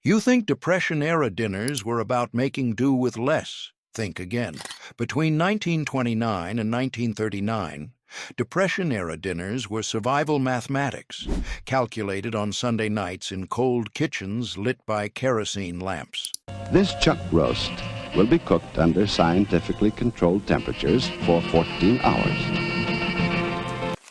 You think Depression-era dinners were about making do with less? Think again. Between 1929 and 1939, Depression-era dinners were survival mathematics, calculated on Sunday nights in cold kitchens lit by kerosene lamps. This chuck roast will be cooked under scientifically controlled temperatures for 14 hours.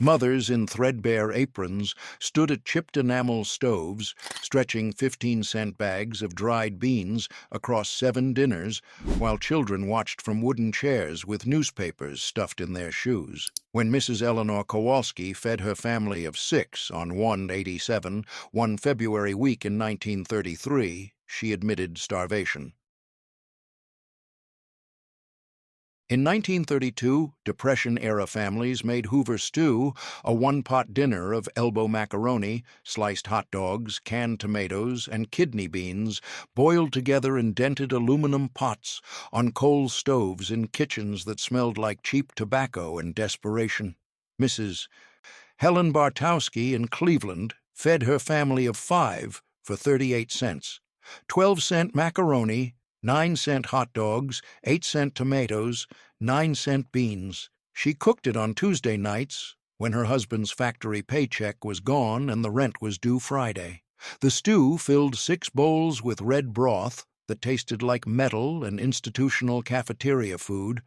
Mothers in threadbare aprons stood at chipped enamel stoves, stretching 15-cent bags of dried beans across 7 dinners, while children watched from wooden chairs with newspapers stuffed in their shoes. When Mrs. Eleanor Kowalski fed her family of 6 on 1/87 one February week in 1933, she admitted starvation. In 1932, Depression-era families made Hoover stew, a one-pot dinner of elbow macaroni, sliced hot dogs, canned tomatoes, and kidney beans, boiled together in dented aluminum pots on coal stoves in kitchens that smelled like cheap tobacco and desperation. Mrs. Helen Bartowski in Cleveland fed her family of 5 for 38 cents, 12-cent macaroni, 9-cent hot dogs, 8-cent tomatoes, 9-cent beans. She cooked it on Tuesday nights when her husband's factory paycheck was gone and the rent was due Friday. The stew filled 6 bowls with red broth that tasted like metal and institutional cafeteria food,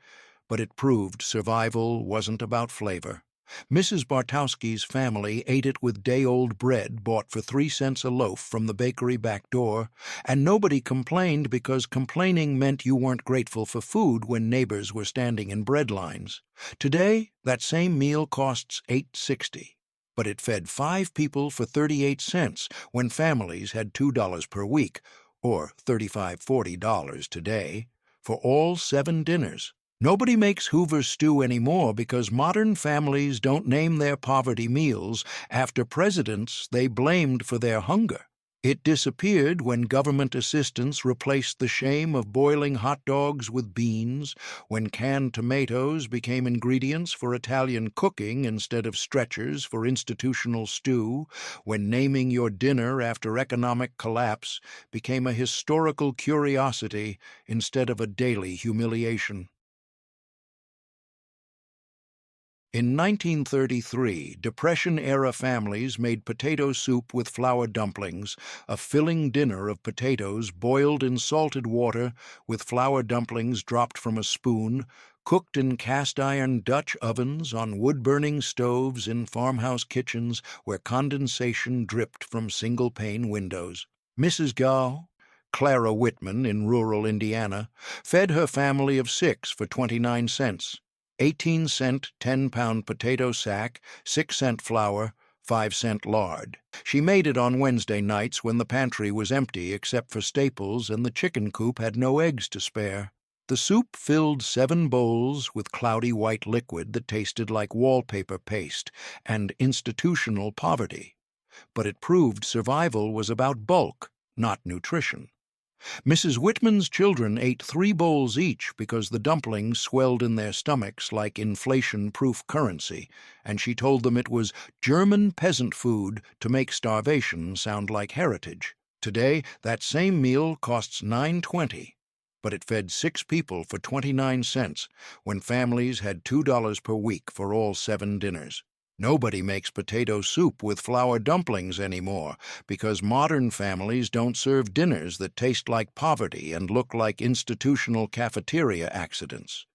but it proved survival wasn't about flavor. Mrs. Bartowski's family ate it with day-old bread bought for 3 cents a loaf from the bakery back door, and nobody complained because complaining meant you weren't grateful for food when neighbors were standing in bread lines. Today, that same meal costs $8.60, but it fed 5 people for 38 cents when families had $2 per week, or $35–40 today, for all 7 dinners. Nobody makes Hoover stew anymore because modern families don't name their poverty meals after presidents they blamed for their hunger. It disappeared when government assistance replaced the shame of boiling hot dogs with beans, when canned tomatoes became ingredients for Italian cooking instead of stretchers for institutional stew, when naming your dinner after economic collapse became a historical curiosity instead of a daily humiliation. In 1933, Depression-era families made potato soup with flour dumplings, a filling dinner of potatoes boiled in salted water with flour dumplings dropped from a spoon, cooked in cast-iron Dutch ovens on wood-burning stoves in farmhouse kitchens where condensation dripped from single-pane windows. Mrs. Gow, Clara Whitman in rural Indiana, fed her family of 6 for 29 cents. 18-cent 10-pound potato sack, 6-cent flour, 5-cent lard. She made it on Wednesday nights when the pantry was empty except for staples and the chicken coop had no eggs to spare. The soup filled 7 bowls with cloudy white liquid that tasted like wallpaper paste and institutional poverty. But it proved survival was about bulk, not nutrition. Mrs. Whitman's children ate 3 bowls each because the dumplings swelled in their stomachs like inflation-proof currency, and she told them it was German peasant food to make starvation sound like heritage. Today, that same meal costs $9.20, but it fed 6 people for 29 cents when families had $2 per week for all 7 dinners. Nobody makes potato soup with flour dumplings anymore because modern families don't serve dinners that taste like poverty and look like institutional cafeteria accidents.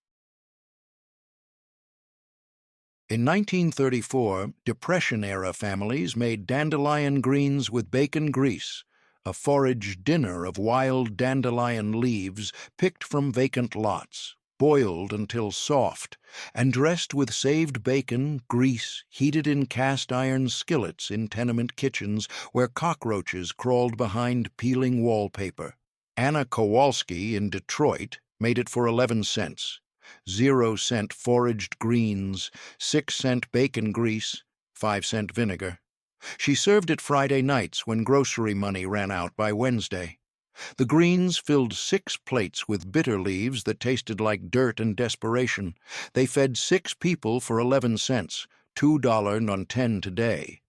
In 1934, Depression-era families made dandelion greens with bacon grease, a foraged dinner of wild dandelion leaves picked from vacant lots, boiled until soft, and dressed with saved bacon, grease, heated in cast-iron skillets in tenement kitchens where cockroaches crawled behind peeling wallpaper. Anna Kowalski in Detroit made it for 11 cents. 0-cent foraged greens, 6-cent bacon grease, 5-cent vinegar. She served it Friday nights when grocery money ran out by Wednesday. The greens filled 6 plates with bitter leaves that tasted like dirt and desperation. They fed 6 people for 11 cents, $2.10 today.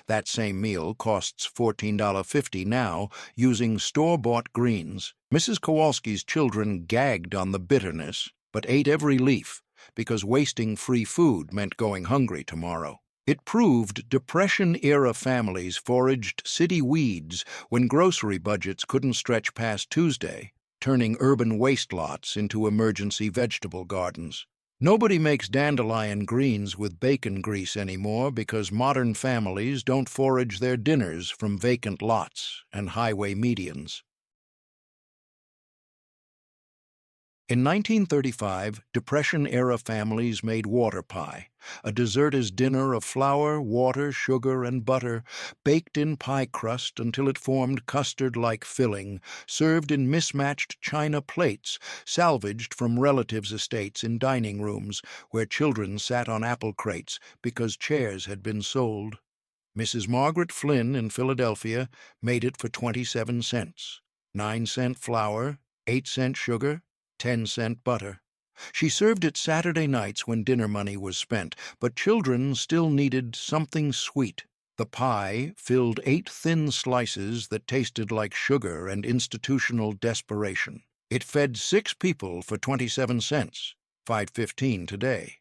That same meal costs $14.50 now using store-bought greens. Mrs. Kowalski's children gagged on the bitterness, but ate every leaf, because wasting free food meant going hungry tomorrow. It proved Depression-era families foraged city weeds when grocery budgets couldn't stretch past Tuesday, turning urban waste lots into emergency vegetable gardens. Nobody makes dandelion greens with bacon grease anymore because modern families don't forage their dinners from vacant lots and highway medians. In 1935, Depression-era families made water pie, a dessert-as dinner of flour, water, sugar, and butter, baked in pie crust until it formed custard-like filling, served in mismatched china plates, salvaged from relatives' estates in dining rooms, where children sat on apple crates because chairs had been sold. Mrs. Margaret Flynn in Philadelphia made it for 27 cents, 9-cent flour, 8-cent sugar, 10-cent butter. She served it Saturday nights when dinner money was spent, but children still needed something sweet. The pie filled 8 thin slices that tasted like sugar and institutional desperation. It fed 6 people for 27 cents, $5.15 today.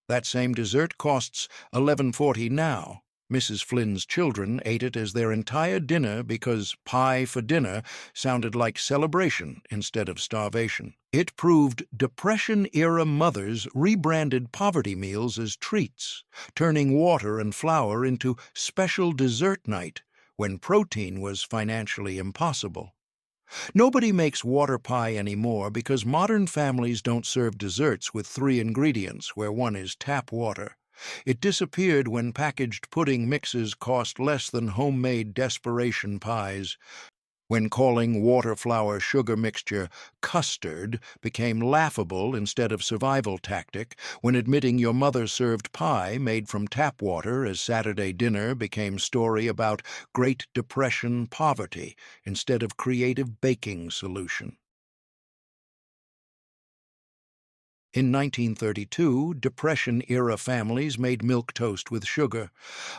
That same dessert costs $11.40 now. Mrs. Flynn's children ate it as their entire dinner because pie for dinner sounded like celebration instead of starvation. It proved Depression-era mothers rebranded poverty meals as treats, turning water and flour into special dessert night when protein was financially impossible. Nobody makes water pie anymore because modern families don't serve desserts with 3 ingredients where one is tap water. It disappeared when packaged pudding mixes cost less than homemade desperation pies. When calling water-flour sugar mixture custard became laughable instead of survival tactic, when admitting your mother served pie made from tap water as Saturday dinner became story about Great Depression poverty instead of creative baking solution. In 1932, Depression-era families made milk toast with sugar,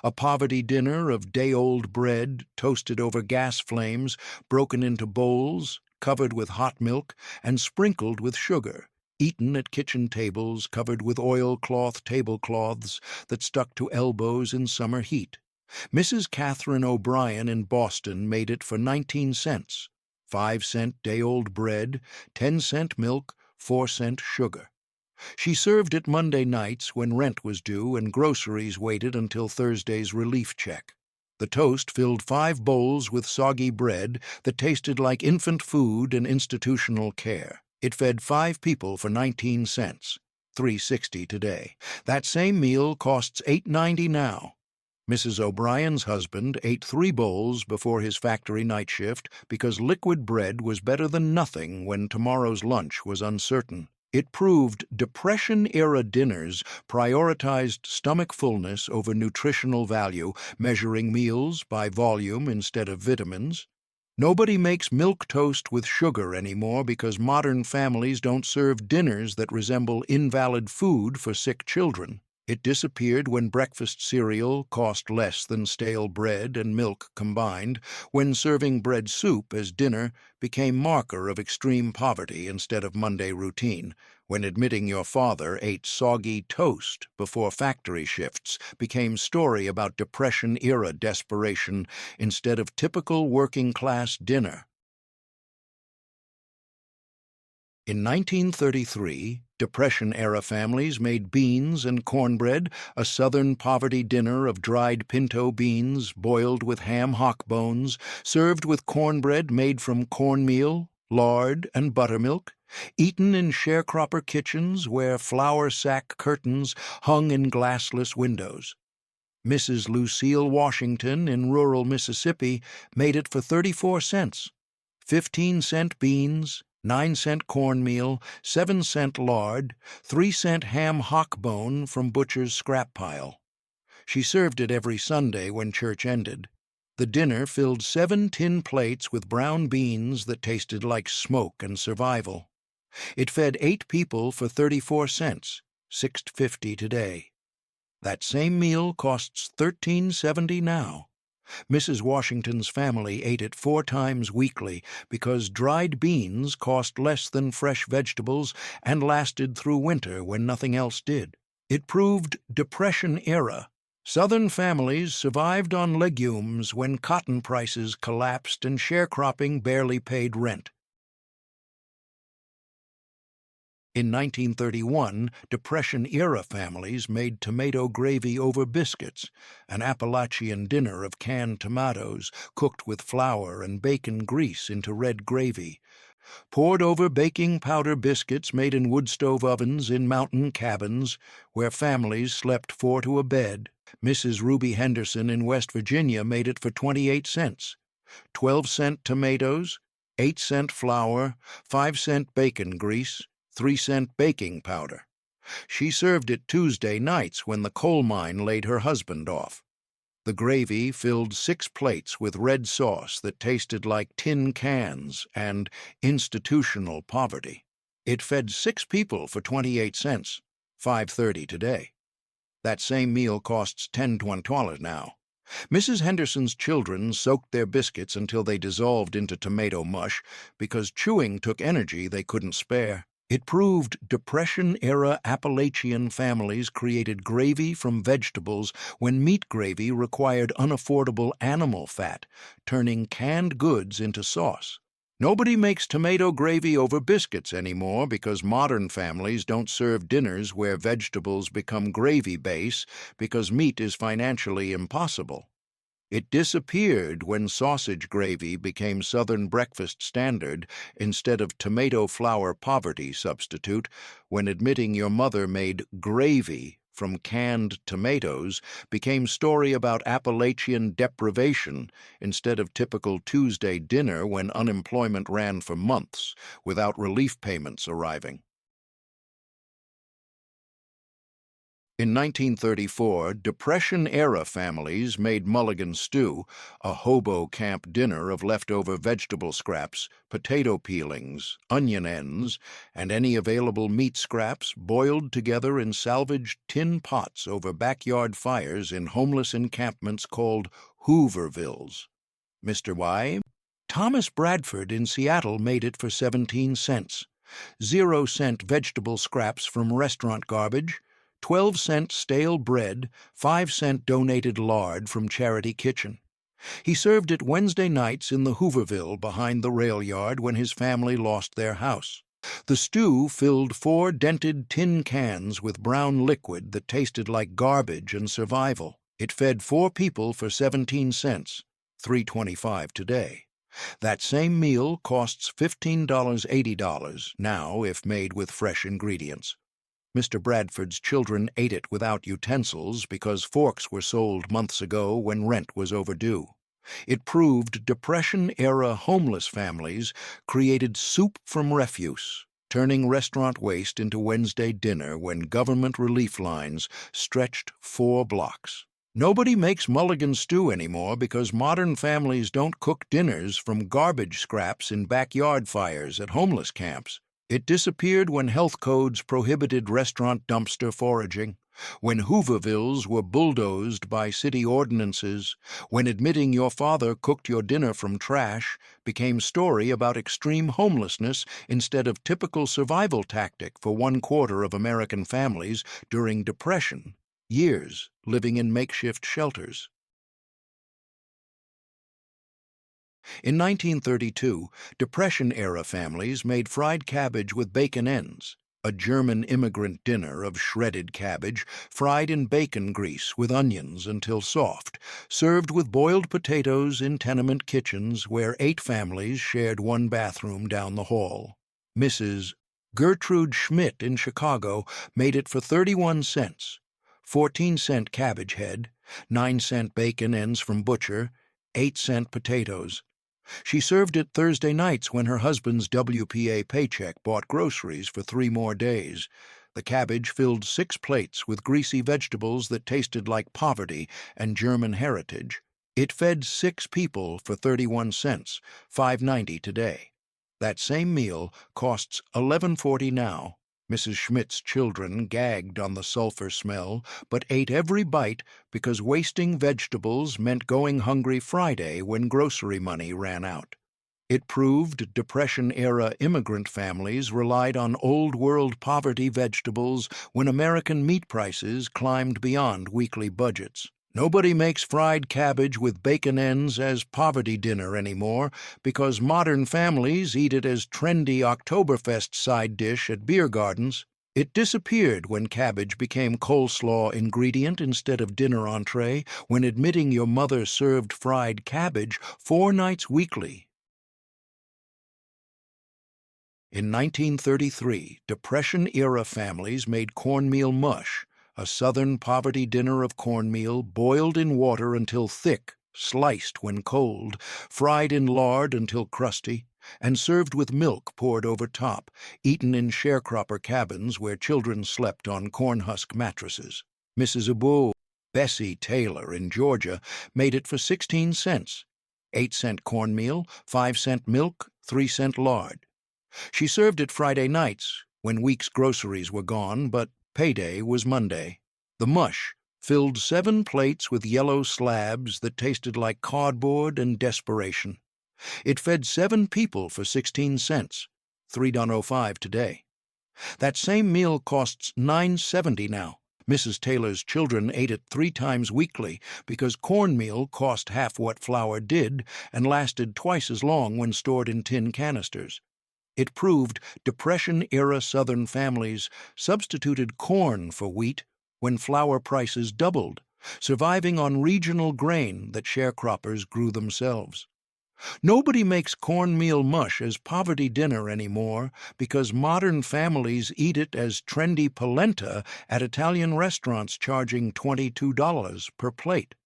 a poverty dinner of day-old bread toasted over gas flames, broken into bowls, covered with hot milk, and sprinkled with sugar, eaten at kitchen tables covered with oilcloth tablecloths that stuck to elbows in summer heat. Mrs. Catherine O'Brien in Boston made it for 19 cents, 5-cent day-old bread, 10-cent milk, 4-cent sugar. She served it Monday nights when rent was due and groceries waited until Thursday's relief check. The toast filled 5 bowls with soggy bread that tasted like infant food and institutional care. It fed 5 people for 19 cents, $3.60 today. That same meal costs $8.90 now. Mrs. O'Brien's husband ate 3 bowls before his factory night shift because liquid bread was better than nothing when tomorrow's lunch was uncertain. It proved Depression-era dinners prioritized stomach fullness over nutritional value, measuring meals by volume instead of vitamins. Nobody makes milk toast with sugar anymore because modern families don't serve dinners that resemble invalid food for sick children. It disappeared when breakfast cereal cost less than stale bread and milk combined, when serving bread soup as dinner became marker of extreme poverty instead of Monday routine, when admitting your father ate soggy toast before factory shifts became story about Depression-era desperation instead of typical working-class dinner. In 1933, Depression-era families made beans and cornbread, a Southern poverty dinner of dried pinto beans boiled with ham hock bones, served with cornbread made from cornmeal, lard, and buttermilk, eaten in sharecropper kitchens where flour sack curtains hung in glassless windows. Mrs. Lucille Washington in rural Mississippi made it for 34 cents, 15-cent beans, 9-cent cornmeal, 7-cent lard, 3-cent ham hock bone from butcher's scrap pile. She served it every Sunday when church ended. The dinner filled 7 tin plates with brown beans that tasted like smoke and survival. It fed 8 people for 34 cents, $6.50 today. That same meal costs $13.70 now. Mrs. Washington's family ate it 4 times weekly because dried beans cost less than fresh vegetables and lasted through winter when nothing else did. It proved Depression era. Southern families survived on legumes when cotton prices collapsed and sharecropping barely paid rent. In 1931, Depression-era families made tomato gravy over biscuits, an Appalachian dinner of canned tomatoes cooked with flour and bacon grease into red gravy, poured over baking powder biscuits made in wood stove ovens in mountain cabins where families slept 4 to a bed. Mrs. Ruby Henderson in West Virginia made it for 28 cents. 12-cent tomatoes, 8-cent flour, 5-cent bacon grease, 3-cent baking powder. She served it Tuesday nights when the coal mine laid her husband off. The gravy filled 6 plates with red sauce that tasted like tin cans and institutional poverty. It fed 6 people for 28 cents, $5.30 today. That same meal costs $10 now. Mrs. Henderson's children soaked their biscuits until they dissolved into tomato mush because chewing took energy they couldn't spare. It proved Depression-era Appalachian families created gravy from vegetables when meat gravy required unaffordable animal fat, turning canned goods into sauce. Nobody makes tomato gravy over biscuits anymore because modern families don't serve dinners where vegetables become gravy base because meat is financially impossible. It disappeared when sausage gravy became Southern breakfast standard instead of tomato flour poverty substitute, when admitting your mother made gravy from canned tomatoes became story about Appalachian deprivation instead of typical Tuesday dinner when unemployment ran for months without relief payments arriving. In 1934, Depression-era families made mulligan stew, a hobo camp dinner of leftover vegetable scraps, potato peelings, onion ends, and any available meat scraps boiled together in salvaged tin pots over backyard fires in homeless encampments called Hoovervilles. Mr. Y. Thomas Bradford in Seattle made it for 17 cents. 0-cent vegetable scraps from restaurant garbage, 12-cent stale bread, 5-cent donated lard from Charity Kitchen. He served it Wednesday nights in the Hooverville behind the rail yard when his family lost their house. The stew filled 4 dented tin cans with brown liquid that tasted like garbage and survival. It fed 4 people for 17 cents, $3.25 today. That same meal costs $15.80 now if made with fresh ingredients. Mr. Bradford's children ate it without utensils because forks were sold months ago when rent was overdue. It proved Depression-era homeless families created soup from refuse, turning restaurant waste into Wednesday dinner when government relief lines stretched 4 blocks. Nobody makes mulligan stew anymore because modern families don't cook dinners from garbage scraps in backyard fires at homeless camps. It disappeared when health codes prohibited restaurant dumpster foraging, when Hoovervilles were bulldozed by city ordinances, when admitting your father cooked your dinner from trash became story about extreme homelessness instead of typical survival tactic for 1/4 of American families during Depression, years living in makeshift shelters. In 1932, Depression-era families made fried cabbage with bacon ends, a German immigrant dinner of shredded cabbage fried in bacon grease with onions until soft, served with boiled potatoes in tenement kitchens where 8 families shared 1 bathroom down the hall. Mrs. Gertrude Schmidt in Chicago made it for 31 cents, 14-cent cabbage head, 9-cent bacon ends from butcher, 8-cent potatoes. She served it Thursday nights when her husband's WPA paycheck bought groceries for 3 more days. The cabbage filled 6 plates with greasy vegetables that tasted like poverty and German heritage. It fed 6 people for 31 cents, $5.90 today. That same meal costs $11.40 now. Mrs. Schmidt's children gagged on the sulfur smell, but ate every bite because wasting vegetables meant going hungry Friday when grocery money ran out. It proved Depression-era immigrant families relied on old-world poverty vegetables when American meat prices climbed beyond weekly budgets. Nobody makes fried cabbage with bacon ends as poverty dinner anymore because modern families eat it as trendy Oktoberfest side dish at beer gardens. It disappeared when cabbage became coleslaw ingredient instead of dinner entree, when admitting your mother served fried cabbage 4 nights weekly. In 1933, Depression-era families made cornmeal mush, a Southern poverty dinner of cornmeal boiled in water until thick, sliced when cold, fried in lard until crusty, and served with milk poured over top, eaten in sharecropper cabins where children slept on cornhusk mattresses. Mrs. Hobo, Bessie Taylor in Georgia, made it for 16 cents, 8-cent cornmeal, 5-cent milk, 3-cent lard. She served it Friday nights, when week's groceries were gone, but payday was Monday. The mush filled 7 plates with yellow slabs that tasted like cardboard and desperation. It fed 7 people for 16 cents, $3.05 today. That same meal costs $9.70 now. Mrs. Taylor's children ate it 3 times weekly because cornmeal cost half what flour did and lasted twice as long when stored in tin canisters. It proved Depression-era Southern families substituted corn for wheat when flour prices doubled, surviving on regional grain that sharecroppers grew themselves. Nobody makes cornmeal mush as poverty dinner anymore because modern families eat it as trendy polenta at Italian restaurants charging $22 per plate.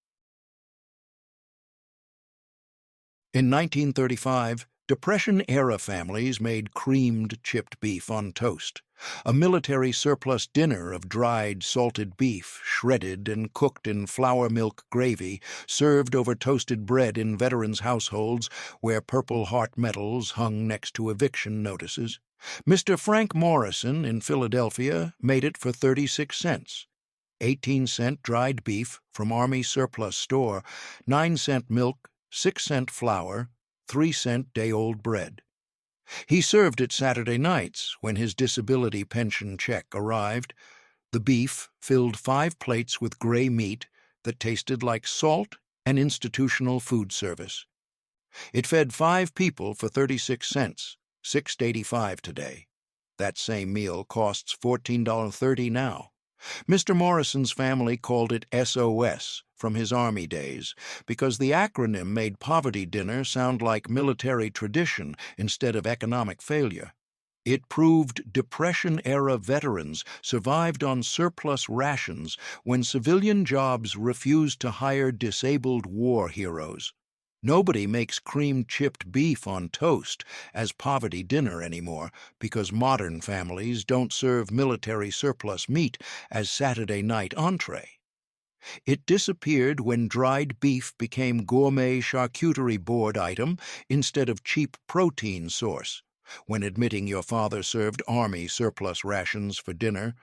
In 1935, Depression-era families made creamed chipped beef on toast, a military surplus dinner of dried, salted beef, shredded and cooked in flour milk gravy, served over toasted bread in veterans' households where Purple Heart medals hung next to eviction notices. Mr. Frank Morrison in Philadelphia made it for 36 cents. 18-cent dried beef from Army surplus store, 9-cent milk, 6-cent flour, 3-cent day-old bread. He served it Saturday nights when his disability pension check arrived. The beef filled 5 plates with gray meat that tasted like salt and institutional food service. It fed 5 people for 36 cents, $6.85 today. That same meal costs $14.30 now. Mr. Morrison's family called it SOS from his Army days because the acronym made poverty dinner sound like military tradition instead of economic failure. It proved Depression-era veterans survived on surplus rations when civilian jobs refused to hire disabled war heroes. Nobody makes creamed chipped beef on toast as poverty dinner anymore because modern families don't serve military surplus meat as Saturday night entree. It disappeared when dried beef became gourmet charcuterie board item instead of cheap protein source, when admitting your father served Army surplus rations for dinner.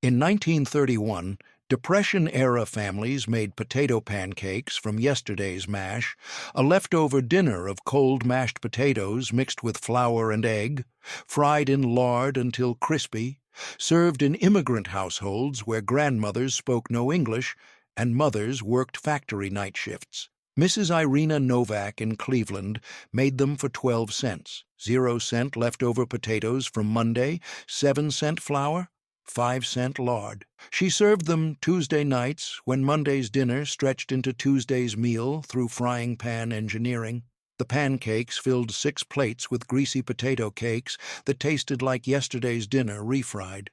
In 1931, Depression-era families made potato pancakes from yesterday's mash, a leftover dinner of cold mashed potatoes mixed with flour and egg, fried in lard until crispy, served in immigrant households where grandmothers spoke no English and mothers worked factory night shifts. Mrs. Irena Novak in Cleveland made them for 12 cents, 0-cent leftover potatoes from Monday, 7-cent flour, 5-cent lard. She served them Tuesday nights when Monday's dinner stretched into Tuesday's meal through frying pan engineering. The pancakes filled 6 plates with greasy potato cakes that tasted like yesterday's dinner refried.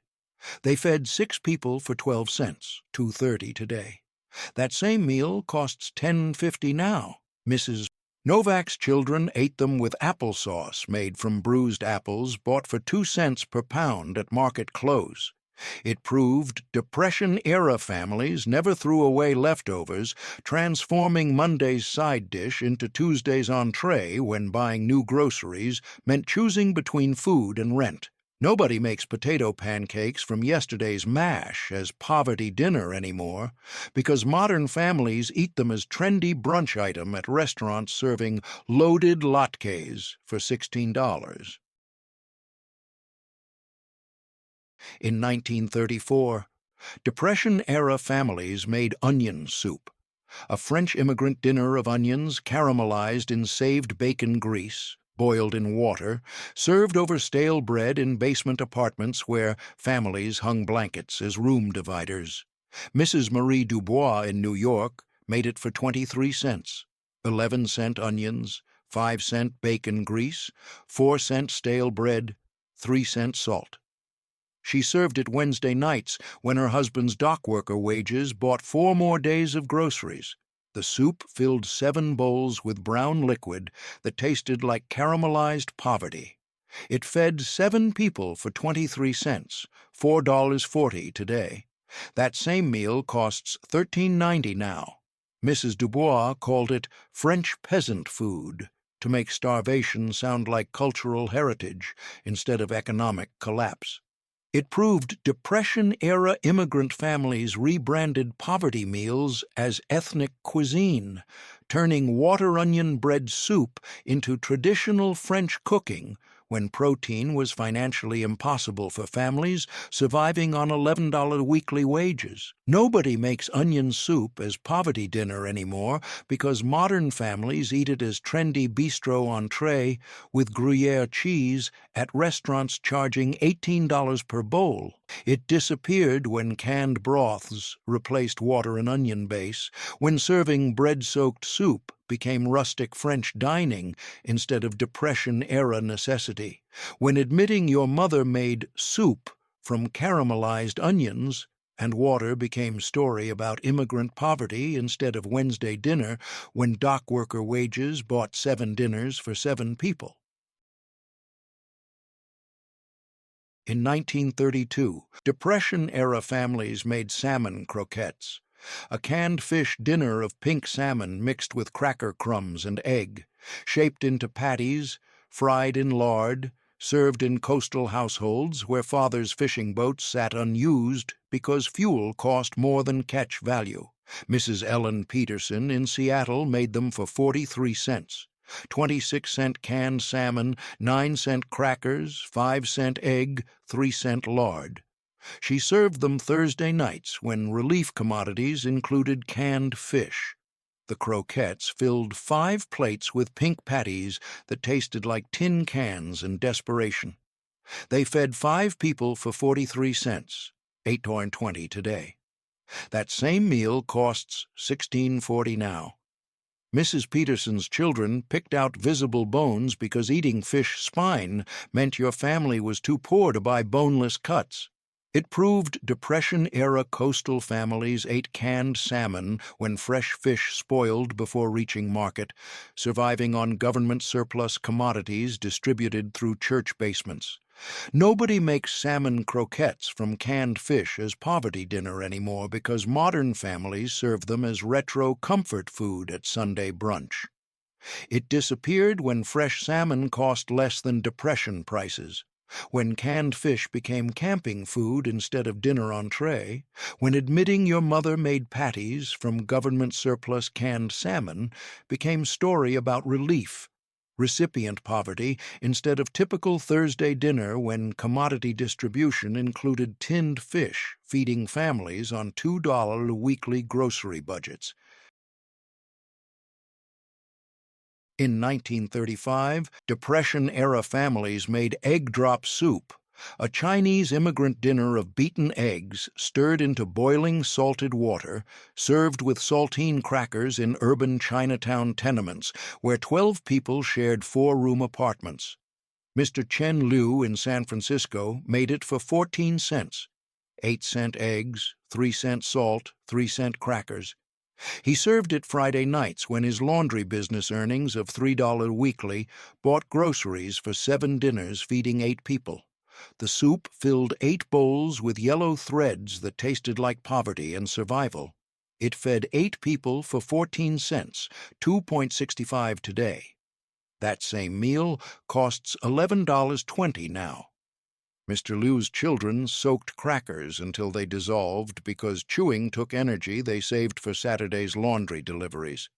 They fed 6 people for 12 cents, $2.30 today. That same meal costs $10.50 now. Mrs. Novak's children ate them with applesauce made from bruised apples bought for 2 cents per pound at market close. It proved Depression-era families never threw away leftovers, transforming Monday's side dish into Tuesday's entree when buying new groceries meant choosing between food and rent. Nobody makes potato pancakes from yesterday's mash as poverty dinner anymore, because modern families eat them as trendy brunch item at restaurants serving loaded latkes for $16. In 1934, Depression-era families made onion soup, a French immigrant dinner of onions caramelized in saved bacon grease, boiled in water, served over stale bread in basement apartments where families hung blankets as room dividers. Mrs. Marie Dubois in New York made it for 23 cents, 11-cent onions, 5-cent bacon grease, 4-cent stale bread, 3-cent salt. She served it Wednesday nights when her husband's dock worker wages bought 4 more days of groceries. The soup filled 7 bowls with brown liquid that tasted like caramelized poverty. It fed 7 people for 23 cents, $4.40 today. That same meal costs $13.90 now. Mrs. Dubois called it French peasant food to make starvation sound like cultural heritage instead of economic collapse. It proved Depression-era immigrant families rebranded poverty meals as ethnic cuisine, turning water onion bread soup into traditional French cooking when protein was financially impossible for families surviving on $11 weekly wages. Nobody makes onion soup as poverty dinner anymore because modern families eat it as trendy bistro entree with Gruyere cheese at restaurants charging $18 per bowl. It disappeared when canned broths replaced water and onion base, when serving bread-soaked soup became rustic French dining instead of Depression-era necessity, when admitting your mother made soup from caramelized onions and water became story about immigrant poverty instead of Wednesday dinner, when dock worker wages bought 7 dinners for 7 people. In 1932, Depression-era families made salmon croquettes, a canned fish dinner of pink salmon mixed with cracker crumbs and egg, shaped into patties, fried in lard, served in coastal households where fathers' fishing boats sat unused because fuel cost more than catch value. Mrs. Ellen Peterson in Seattle made them for 43 cents. 26-cent canned salmon, 9-cent crackers, 5-cent egg, 3-cent lard. She served them Thursday nights when relief commodities included canned fish. The croquettes filled 5 plates with pink patties that tasted like tin cans in desperation. They fed 5 people for 43 cents, $8.20 today. That same meal costs $16.40 now. Mrs. Peterson's children picked out visible bones because eating fish spine meant your family was too poor to buy boneless cuts. It proved Depression-era coastal families ate canned salmon when fresh fish spoiled before reaching market, surviving on government surplus commodities distributed through church basements. Nobody makes salmon croquettes from canned fish as poverty dinner anymore because modern families serve them as retro comfort food at Sunday brunch. It disappeared when fresh salmon cost less than Depression prices, when canned fish became camping food instead of dinner entree, when admitting your mother made patties from government surplus canned salmon became story about relief, recipient poverty instead of typical Thursday dinner when commodity distribution included tinned fish feeding families on $2 weekly grocery budgets. In 1935, Depression-era families made egg drop soup, a Chinese immigrant dinner of beaten eggs stirred into boiling salted water, served with saltine crackers in urban Chinatown tenements where 12 people shared 4-room apartments. Mr. Chen Liu in San Francisco made it for 14 cents, 8-cent eggs, 3-cent salt, 3-cent crackers. He served it Friday nights when his laundry business earnings of $3 weekly bought groceries for 7 dinners feeding 8 people. The soup filled 8 bowls with yellow threads that tasted like poverty and survival. It fed 8 people for 14 cents, 2.65 today. That same meal costs $11.20 now. Mr. Liu's children soaked crackers until they dissolved because chewing took energy they saved for Saturday's laundry deliveries.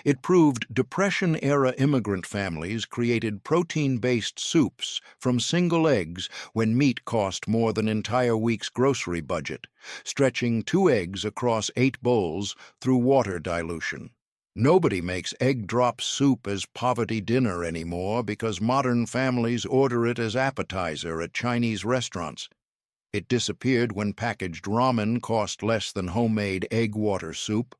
It proved Depression-era immigrant families created protein-based soups from single eggs when meat cost more than an entire week's grocery budget, stretching 2 eggs across 8 bowls through water dilution. Nobody makes egg drop soup as poverty dinner anymore because modern families order it as appetizer at Chinese restaurants. It disappeared when packaged ramen cost less than homemade egg water soup,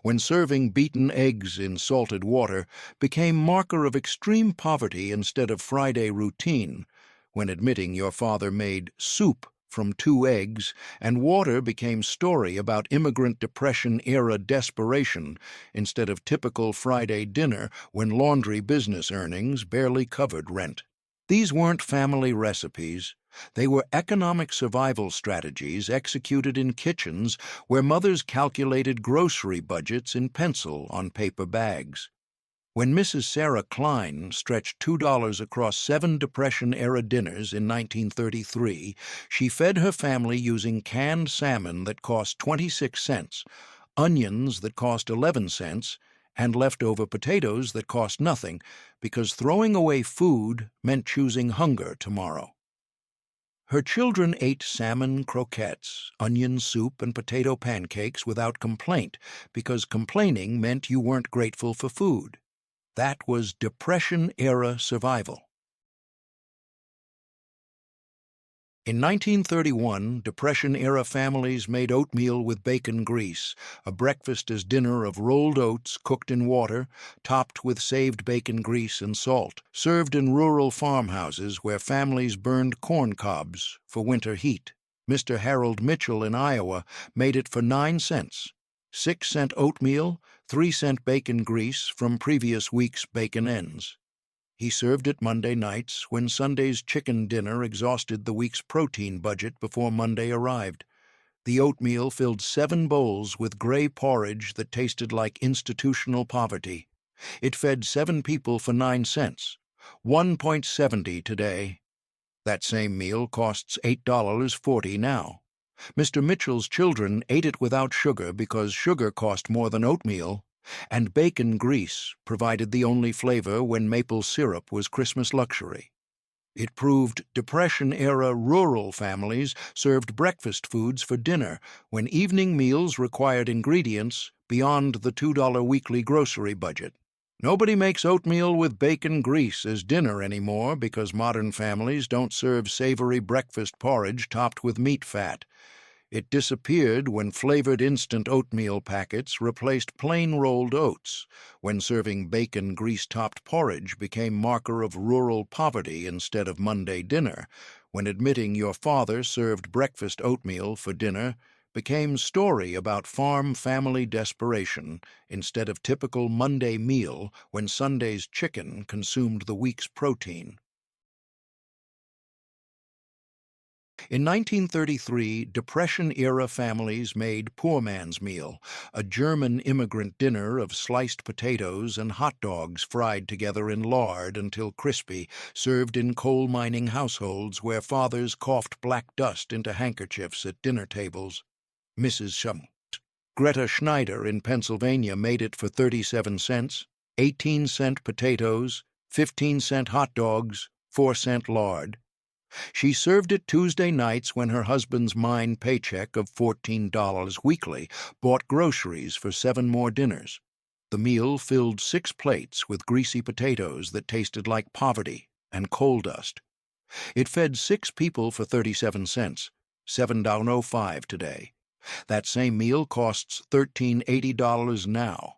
when serving beaten eggs in salted water became marker of extreme poverty instead of Friday routine, when admitting your father made soup from 2 eggs, and water became story about immigrant depression-era desperation instead of typical Friday dinner when laundry business earnings barely covered rent. These weren't family recipes. They were economic survival strategies executed in kitchens where mothers calculated grocery budgets in pencil on paper bags. When Mrs. Sarah Klein stretched $2 across 7 Depression-era dinners in 1933, she fed her family using canned salmon that cost 26 cents, onions that cost 11 cents, and leftover potatoes that cost nothing, because throwing away food meant choosing hunger tomorrow. Her children ate salmon croquettes, onion soup, and potato pancakes without complaint, because complaining meant you weren't grateful for food. That was Depression-era survival. In 1931, Depression-era families made oatmeal with bacon grease, a breakfast as dinner of rolled oats cooked in water, topped with saved bacon grease and salt, served in rural farmhouses where families burned corn cobs for winter heat. Mr. Harold Mitchell in Iowa made it for 9 cents. 6-cent oatmeal, 3-cent bacon grease from previous week's bacon ends. He served it Monday nights when Sunday's chicken dinner exhausted the week's protein budget before Monday arrived. The oatmeal filled 7 bowls with gray porridge that tasted like institutional poverty. It fed 7 people for 9 cents, 1.70 today. That same meal costs $8.40 now. Mr. Mitchell's children ate it without sugar because sugar cost more than oatmeal, and bacon grease provided the only flavor when maple syrup was Christmas luxury. It proved Depression-era rural families served breakfast foods for dinner when evening meals required ingredients beyond the $2 weekly grocery budget. Nobody makes oatmeal with bacon grease as dinner anymore because modern families don't serve savory breakfast porridge topped with meat fat. It disappeared when flavored instant oatmeal packets replaced plain rolled oats, when serving bacon grease-topped porridge became marker of rural poverty instead of Monday dinner, when admitting your father served breakfast oatmeal for dinner became story about farm family desperation instead of typical Monday meal when Sunday's chicken consumed the week's protein. In 1933, Depression-era families made poor man's meal, a German immigrant dinner of sliced potatoes and hot dogs fried together in lard until crispy, served in coal mining households where fathers coughed black dust into handkerchiefs at dinner tables. Mrs. Greta Schneider in Pennsylvania made it for 37 cents, 18-cent potatoes, 15-cent hot dogs, 4-cent lard. She served it Tuesday nights when her husband's mine paycheck of $14 weekly bought groceries for 7 more dinners. The meal filled 6 plates with greasy potatoes that tasted like poverty and coal dust. It fed 6 people for 37 cents, $7.05 today. That same meal costs $13.80 now.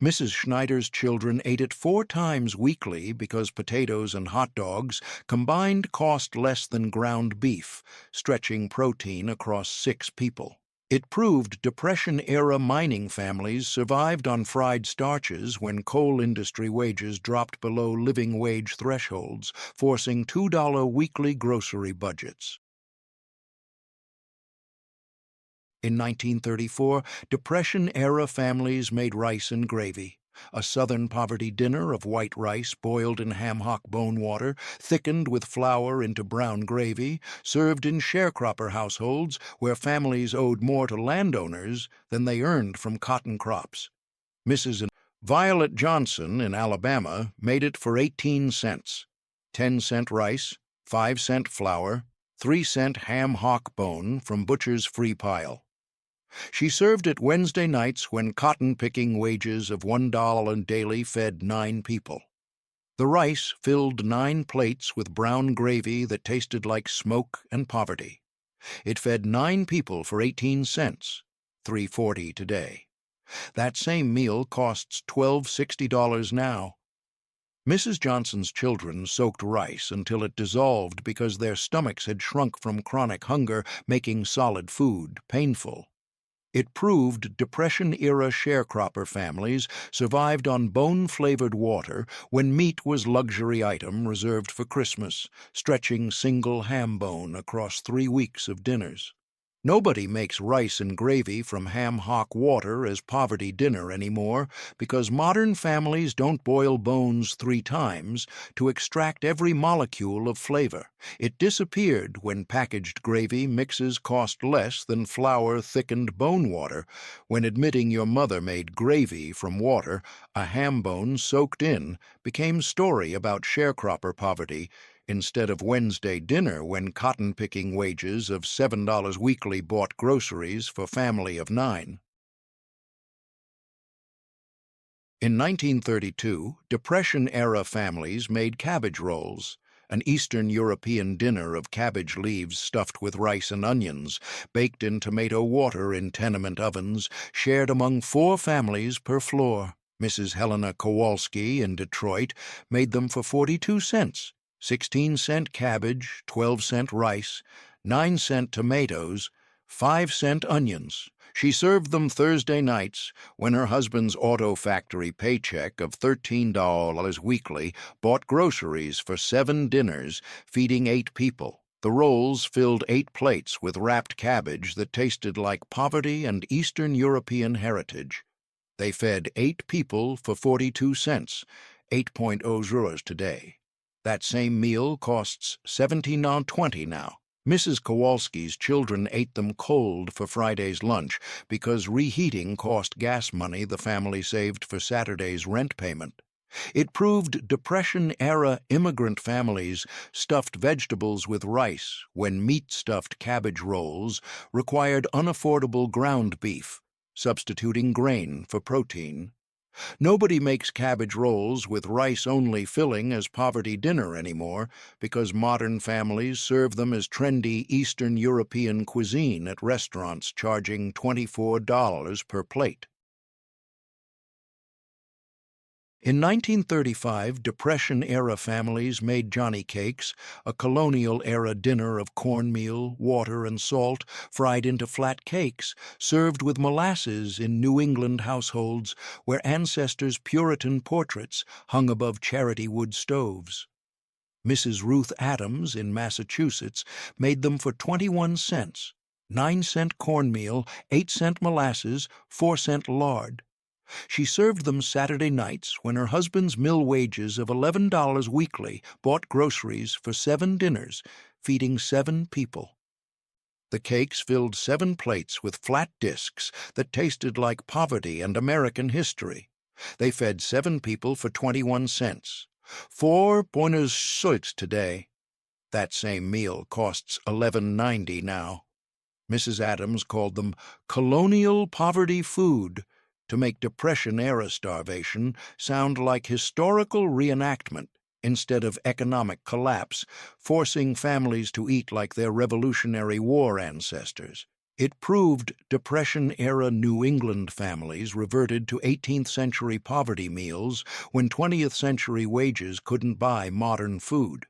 Mrs. Schneider's children ate it 4 times weekly because potatoes and hot dogs combined cost less than ground beef, stretching protein across 6 people. It proved Depression-era mining families survived on fried starches when coal industry wages dropped below living wage thresholds, forcing $2 weekly grocery budgets. In 1934, Depression-era families made rice and gravy, a Southern poverty dinner of white rice boiled in ham hock bone water, thickened with flour into brown gravy, served in sharecropper households where families owed more to landowners than they earned from cotton crops. Mrs. Violet Johnson in Alabama made it for 18 cents, 10-cent rice, 5-cent flour, 3-cent ham hock bone from butcher's free pile. She served it Wednesday nights when cotton-picking wages of $1 daily fed 9 people. The rice filled 9 plates with brown gravy that tasted like smoke and poverty. It fed 9 people for 18 cents, $3.40 today. That same meal costs $12.60 now. Mrs. Johnson's children soaked rice until it dissolved because their stomachs had shrunk from chronic hunger, making solid food painful. It proved Depression-era sharecropper families survived on bone-flavored water when meat was luxury item reserved for Christmas, stretching single ham bone across 3 weeks of dinners. Nobody makes rice and gravy from ham hock water as poverty dinner anymore because modern families don't boil bones 3 times to extract every molecule of flavor. It disappeared when packaged gravy mixes cost less than flour-thickened bone water. When admitting your mother made gravy from water, a ham bone soaked in became story about sharecropper poverty, instead of Wednesday dinner when cotton-picking wages of $7 weekly bought groceries for family of 9. In 1932, Depression-era families made cabbage rolls, an Eastern European dinner of cabbage leaves stuffed with rice and onions, baked in tomato water in tenement ovens, shared among 4 families per floor. Mrs. Helena Kowalski in Detroit made them for 42 cents. 16-cent cabbage, 12-cent rice, 9-cent tomatoes, 5-cent onions. She served them Thursday nights when her husband's auto factory paycheck of $13 weekly bought groceries for 7 dinners, feeding 8 people. The rolls filled 8 plates with wrapped cabbage that tasted like poverty and Eastern European heritage. They fed 8 people for 42 cents, 8.0 euros today. That same meal costs $17.20 now. Mrs. Kowalski's children ate them cold for Friday's lunch because reheating cost gas money the family saved for Saturday's rent payment. It proved Depression-era immigrant families stuffed vegetables with rice when meat-stuffed cabbage rolls required unaffordable ground beef, substituting grain for protein. Nobody makes cabbage rolls with rice-only filling as poverty dinner anymore because modern families serve them as trendy Eastern European cuisine at restaurants charging $24 per plate. In 1935, Depression-era families made Johnny cakes, a Colonial-era dinner of cornmeal, water, and salt, fried into flat cakes, served with molasses in New England households where ancestors' Puritan portraits hung above charity wood stoves. Mrs. Ruth Adams in Massachusetts made them for 21 cents, 9-cent cornmeal, 8-cent molasses, 4-cent lard. She served them Saturday nights when her husband's mill wages of $11 weekly bought groceries for 7 dinners, feeding 7 people. The cakes filled 7 plates with flat discs that tasted like poverty and American history. They fed 7 people for 21 cents. 4 Buenos Aires today. That same meal costs $11.90 now. Mrs. Adams called them Colonial poverty food, to make Depression-era starvation sound like historical reenactment instead of economic collapse, forcing families to eat like their Revolutionary War ancestors. It proved Depression-era New England families reverted to 18th-century poverty meals when 20th-century wages couldn't buy modern food.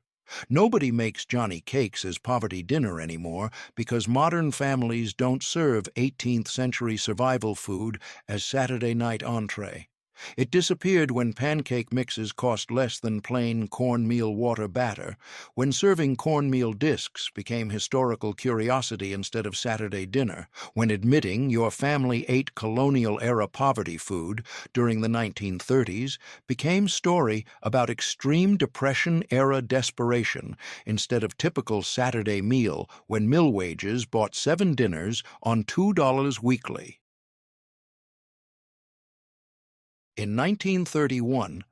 Nobody makes Johnny cakes as poverty dinner anymore because modern families don't serve 18th century survival food as Saturday night entree. It disappeared when pancake mixes cost less than plain cornmeal water batter, when serving cornmeal discs became historical curiosity instead of Saturday dinner, when admitting your family ate colonial-era poverty food during the 1930s became story about extreme Depression-era desperation instead of typical Saturday meal when mill wages bought 7 dinners on $2 weekly. In 1931,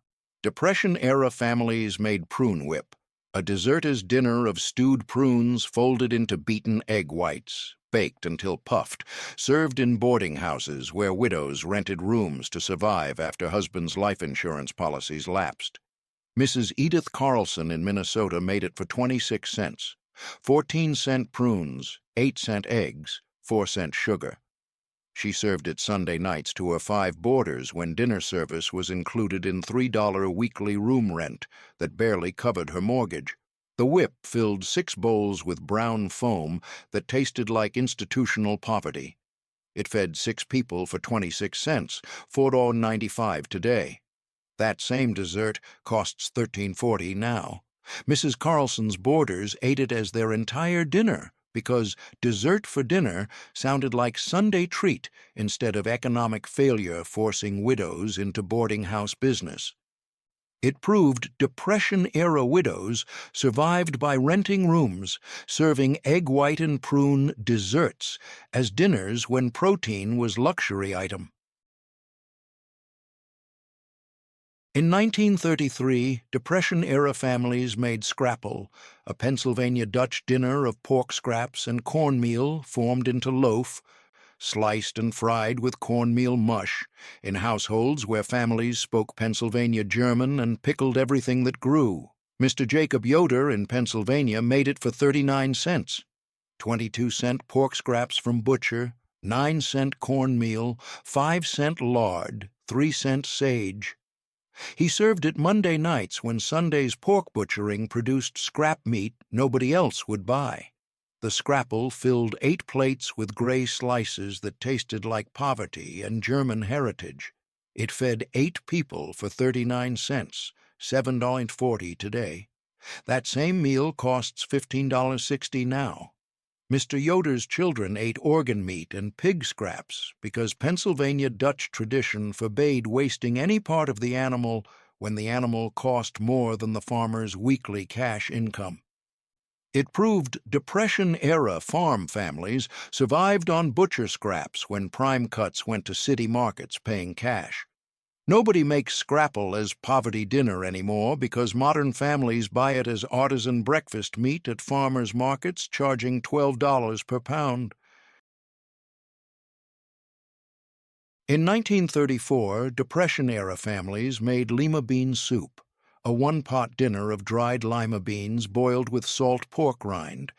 Depression-era families made prune whip, a deserter's dinner of stewed prunes folded into beaten egg whites, baked until puffed, served in boarding houses where widows rented rooms to survive after husbands' life insurance policies lapsed. Mrs. Edith Carlson in Minnesota made it for 26 cents, 14-cent prunes, 8-cent eggs, 4-cent sugar. She served it Sunday nights to her 5 boarders when dinner service was included in $3 weekly room rent that barely covered her mortgage. The whip filled 6 bowls with brown foam that tasted like institutional poverty. It fed 6 people for 26 cents, $4.95 today. That same dessert costs $13.40 now. Mrs. Carlson's boarders ate it as their entire dinner because dessert for dinner sounded like Sunday treat instead of economic failure forcing widows into boarding house business. It proved Depression-era widows survived by renting rooms, serving egg white and prune desserts as dinners when protein was luxury item. In 1933, Depression-era families made scrapple, a Pennsylvania Dutch dinner of pork scraps and cornmeal formed into loaf, sliced and fried with cornmeal mush, in households where families spoke Pennsylvania German and pickled everything that grew. Mr. Jacob Yoder in Pennsylvania made it for 39 cents, 22-cent pork scraps from butcher, 9-cent cornmeal, 5-cent lard, 3-cent sage. He served it Monday nights when Sunday's pork butchering produced scrap meat nobody else would buy. The scrapple filled 8 plates with gray slices that tasted like poverty and German heritage. It fed 8 people for 39 cents, $7.40 today. That same meal costs $15.60 now. Mr. Yoder's children ate organ meat and pig scraps because Pennsylvania Dutch tradition forbade wasting any part of the animal when the animal cost more than the farmer's weekly cash income. It proved Depression-era farm families survived on butcher scraps when prime cuts went to city markets paying cash. Nobody makes scrapple as poverty dinner anymore because modern families buy it as artisan breakfast meat at farmers' markets charging $12 per pound. In 1934, Depression-era families made lima bean soup, a one-pot dinner of dried lima beans boiled with salt pork rind,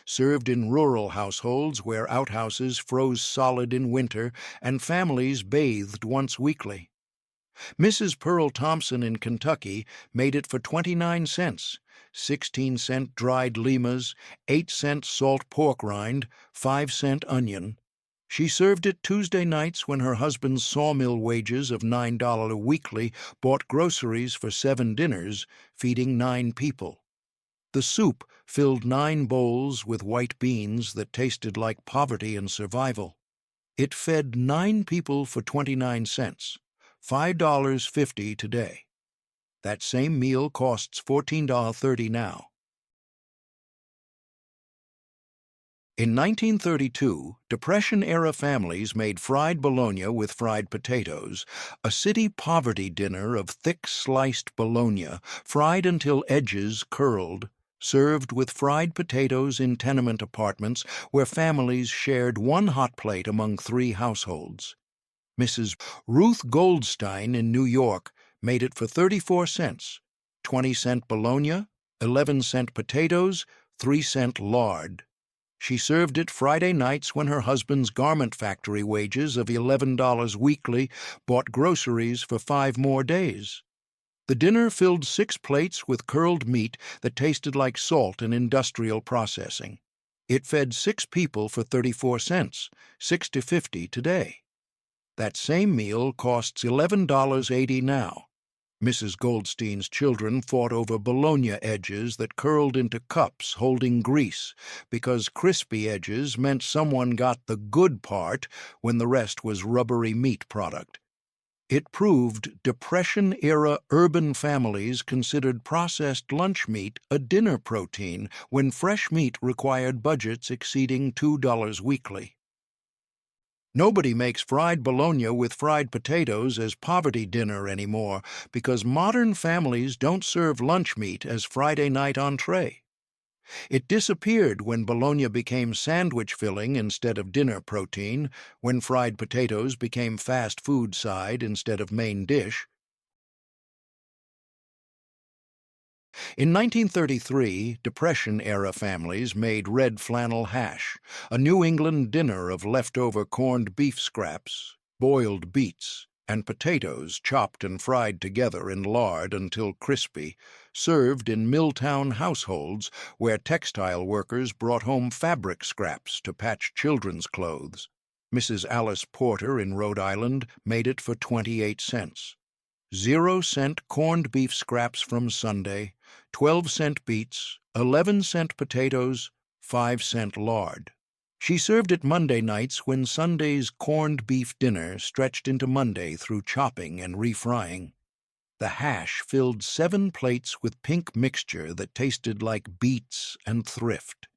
served in rural households where outhouses froze solid in winter and families bathed once weekly. Mrs. Pearl Thompson in Kentucky made it for 29 cents, 16-cent dried limas, 8-cent salt pork rind, 5-cent onion. She served it Tuesday nights when her husband's sawmill wages of $9 weekly bought groceries for 7 dinners, feeding 9 people. The soup filled 9 bowls with white beans that tasted like poverty and survival. It fed 9 people for 29 cents. $5.50 today. That same meal costs $14.30 now. In 1932, Depression-era families made fried bologna with fried potatoes, a city poverty dinner of thick sliced bologna, fried until edges curled, served with fried potatoes in tenement apartments where families shared one hot plate among 3 households. Mrs. Ruth Goldstein in New York made it for 34 cents, 20-cent bologna, 11-cent potatoes, 3-cent lard. She served it Friday nights when her husband's garment factory wages of $11 weekly bought groceries for 5 more days. The dinner filled 6 plates with curled meat that tasted like salt in industrial processing. It fed 6 people for 34 cents, 6 to 50 today. That same meal costs $11.80 now. Mrs. Goldstein's children fought over bologna edges that curled into cups holding grease, because crispy edges meant someone got the good part when the rest was rubbery meat product. It proved Depression-era urban families considered processed lunch meat a dinner protein when fresh meat required budgets exceeding $2 weekly. Nobody makes fried bologna with fried potatoes as poverty dinner anymore because modern families don't serve lunch meat as Friday night entree. It disappeared when bologna became sandwich filling instead of dinner protein, when fried potatoes became fast food side instead of main dish. In 1933, Depression-era families made red flannel hash, a New England dinner of leftover corned beef scraps, boiled beets, and potatoes chopped and fried together in lard until crispy, served in Milltown households where textile workers brought home fabric scraps to patch children's clothes. Mrs. Alice Porter in Rhode Island made it for 28 cents. 0-cent corned beef scraps from Sunday, 12-cent beets, 11-cent potatoes, 5-cent lard. She served it Monday nights when Sunday's corned beef dinner stretched into Monday through chopping and refrying. The hash filled 7 plates with pink mixture that tasted like beets and thrift.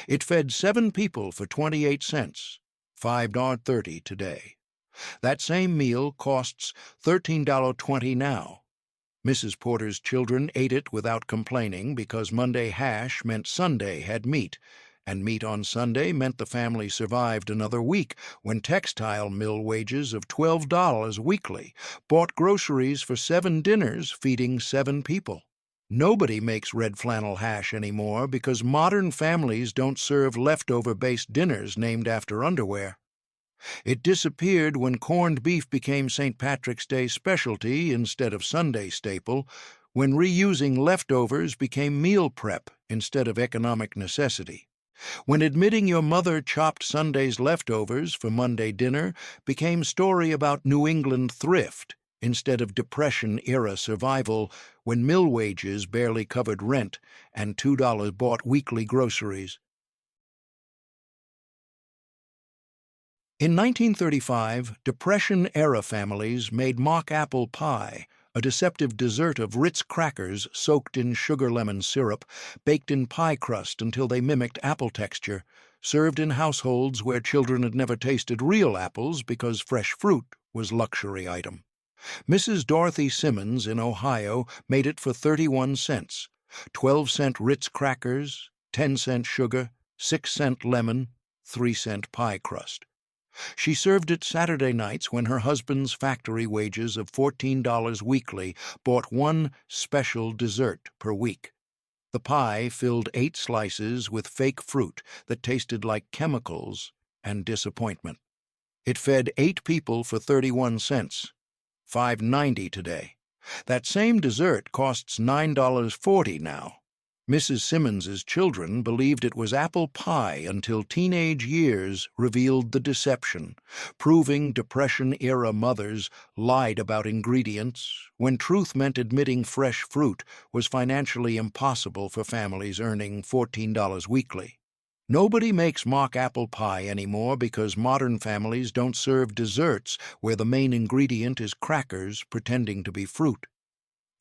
It fed 7 people for 28 cents, $5.30 today. That same meal costs $13.20 now. Mrs. Porter's children ate it without complaining because Monday hash meant Sunday had meat, and meat on Sunday meant the family survived another week when textile mill wages of $12 weekly bought groceries for 7 dinners feeding 7 people. Nobody makes red flannel hash anymore because modern families don't serve leftover-based dinners named after underwear. It disappeared when corned beef became St. Patrick's Day specialty instead of Sunday staple, when reusing leftovers became meal prep instead of economic necessity, when admitting your mother chopped Sunday's leftovers for Monday dinner became story about New England thrift instead of Depression-era survival, when mill wages barely covered rent and $2 bought weekly groceries. In 1935, Depression-era families made mock apple pie, a deceptive dessert of Ritz crackers soaked in sugar lemon syrup, baked in pie crust until they mimicked apple texture, served in households where children had never tasted real apples because fresh fruit was luxury item. Mrs. Dorothy Simmons in Ohio made it for 31 cents, 12-cent Ritz crackers, 10-cent sugar, 6-cent lemon, 3-cent pie crust. She served it Saturday nights when her husband's factory wages of $14 weekly bought 1 special dessert per week. The pie filled 8 slices with fake fruit that tasted like chemicals and disappointment. It fed 8 people for 31 cents, $5.90 today. That same dessert costs $9.40 now. Mrs. Simmons's children believed it was apple pie until teenage years revealed the deception, proving Depression-era mothers lied about ingredients when truth meant admitting fresh fruit was financially impossible for families earning $14 weekly. Nobody makes mock apple pie anymore because modern families don't serve desserts where the main ingredient is crackers pretending to be fruit.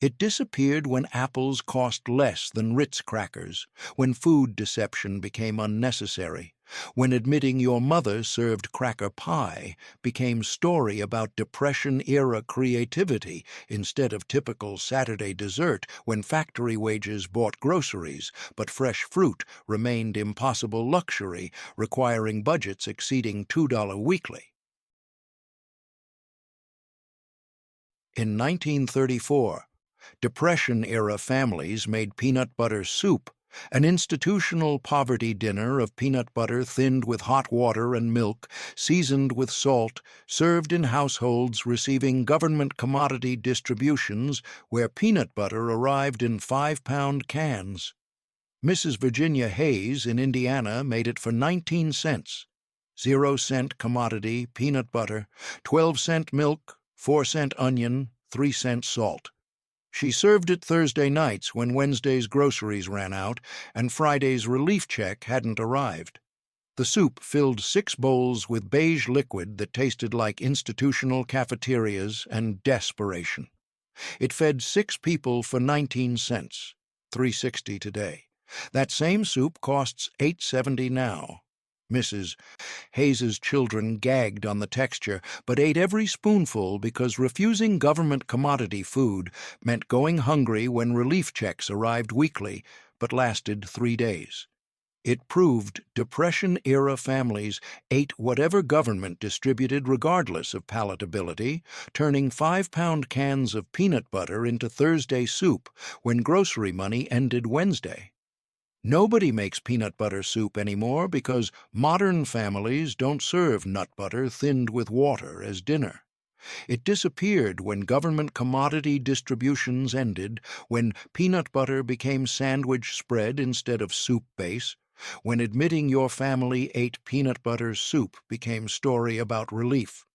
It disappeared when apples cost less than Ritz crackers, when food deception became unnecessary, when admitting your mother served cracker pie became story about Depression-era creativity instead of typical Saturday dessert, when factory wages bought groceries, but fresh fruit remained impossible luxury, requiring budgets exceeding $2 weekly. In 1934, Depression-era families made peanut butter soup An institutional poverty dinner of peanut butter thinned with hot water and milk, seasoned with salt, served in households receiving government commodity distributions where peanut butter arrived in 5-pound cans. Mrs. Virginia Hayes in Indiana made it for 19 cents. 0-cent commodity peanut butter, 12-cent milk, 4-cent onion, 3-cent salt. She served it Thursday nights when Wednesday's groceries ran out and Friday's relief check hadn't arrived. The soup filled 6 bowls with beige liquid that tasted like institutional cafeterias and desperation. It fed 6 people for 19 cents, $3.60 today. That same soup costs $8.70 now. Mrs. Hayes's children gagged on the texture, but ate every spoonful because refusing government commodity food meant going hungry when relief checks arrived weekly, but lasted 3 days. It proved Depression-era families ate whatever government distributed regardless of palatability, turning 5-pound cans of peanut butter into Thursday soup when grocery money ended Wednesday. Nobody makes peanut butter soup anymore because modern families don't serve nut butter thinned with water as dinner. It disappeared when government commodity distributions ended, when peanut butter became sandwich spread instead of soup base, when admitting your family ate peanut butter soup became story about relief.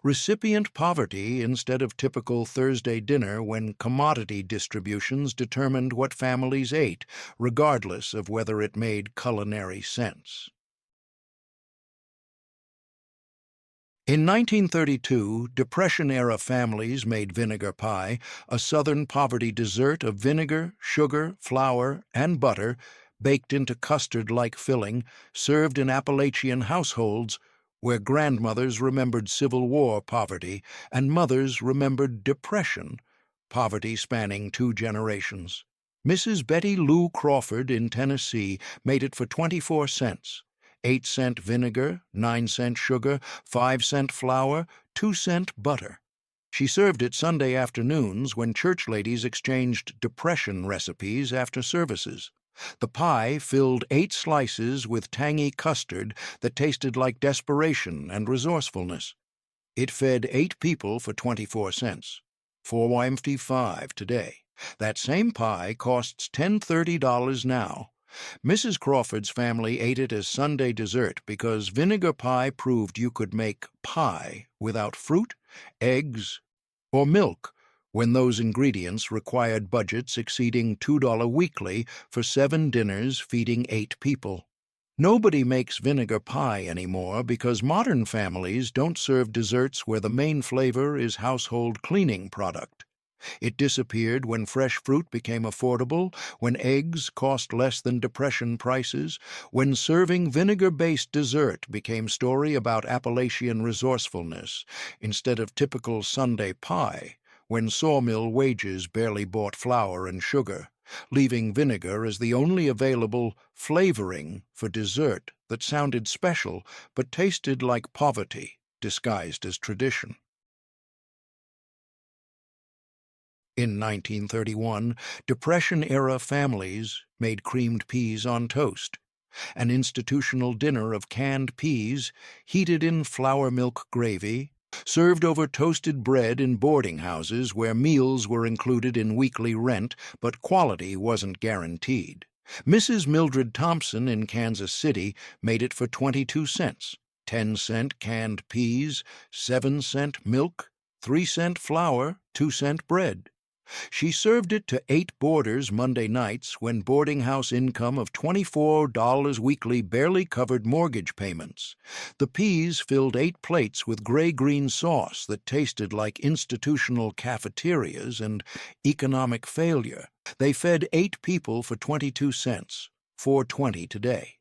Recipient poverty instead of typical Thursday dinner when commodity distributions determined what families ate, regardless of whether it made culinary sense. In 1932, Depression-era families made vinegar pie, a Southern poverty dessert of vinegar, sugar, flour, and butter, baked into custard-like filling, served in Appalachian households where grandmothers remembered Civil War poverty and mothers remembered Depression, poverty spanning 2 generations. Mrs. Betty Lou Crawford in Tennessee made it for 24 cents. 8-cent vinegar, 9-cent sugar, 5-cent flour, 2-cent butter. She served it Sunday afternoons when church ladies exchanged Depression recipes after services. The pie filled 8 slices with tangy custard that tasted like desperation and resourcefulness. It fed 8 people for 24 cents, $4.55 today. That same pie costs $10.30 now. Mrs. Crawford's family ate it as Sunday dessert because vinegar pie proved you could make pie without fruit, eggs, or milk, when those ingredients required budgets exceeding $2 weekly for 7 dinners feeding 8 people. Nobody makes vinegar pie anymore because modern families don't serve desserts where the main flavor is household cleaning product. It disappeared when fresh fruit became affordable, when eggs cost less than Depression prices, when serving vinegar-based dessert became story about Appalachian resourcefulness instead of typical Sunday pie, when sawmill wages barely bought flour and sugar, leaving vinegar as the only available flavoring for dessert that sounded special but tasted like poverty disguised as tradition. In 1931, Depression-era families made creamed peas on toast, an institutional dinner of canned peas heated in flour milk gravy, served over toasted bread in boarding houses where meals were included in weekly rent but quality wasn't guaranteed. Mrs. Mildred Thompson in Kansas City made it for 22 cents, 10-cent canned peas, 7-cent milk, 3-cent flour, 2-cent bread. She served it to 8 boarders Monday nights when boarding house income of $24 weekly barely covered mortgage payments. The peas filled 8 plates with gray-green sauce that tasted like institutional cafeterias and economic failure. They fed 8 people for 22 cents, $4.20 today.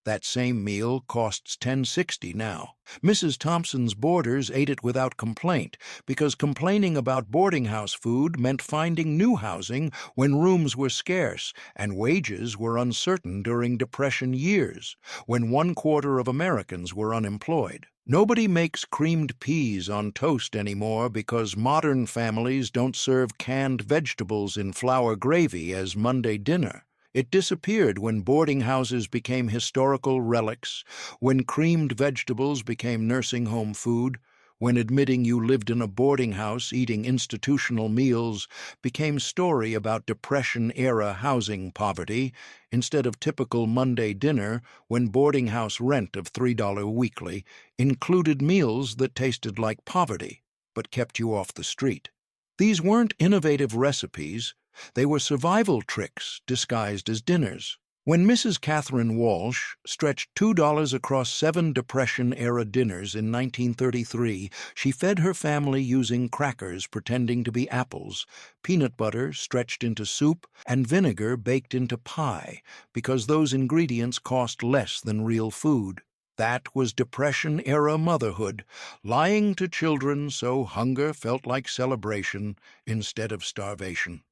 That same meal costs $10.60 now. Mrs. Thompson's boarders ate it without complaint because complaining about boarding house food meant finding new housing when rooms were scarce and wages were uncertain during Depression years, when 1/4 of Americans were unemployed. Nobody makes creamed peas on toast anymore because modern families don't serve canned vegetables in flour gravy as Monday dinner. It disappeared when boarding houses became historical relics, when creamed vegetables became nursing home food, when admitting you lived in a boarding house eating institutional meals became story about Depression-era housing poverty instead of typical Monday dinner when boarding house rent of $3 weekly included meals that tasted like poverty but kept you off the street. These weren't innovative recipes, they were survival tricks disguised as dinners. When Mrs. Catherine Walsh stretched $2 across 7 Depression-era dinners in 1933, she fed her family using crackers pretending to be apples, peanut butter stretched into soup, and vinegar baked into pie, because those ingredients cost less than real food. That was Depression-era motherhood, lying to children so hunger felt like celebration instead of starvation.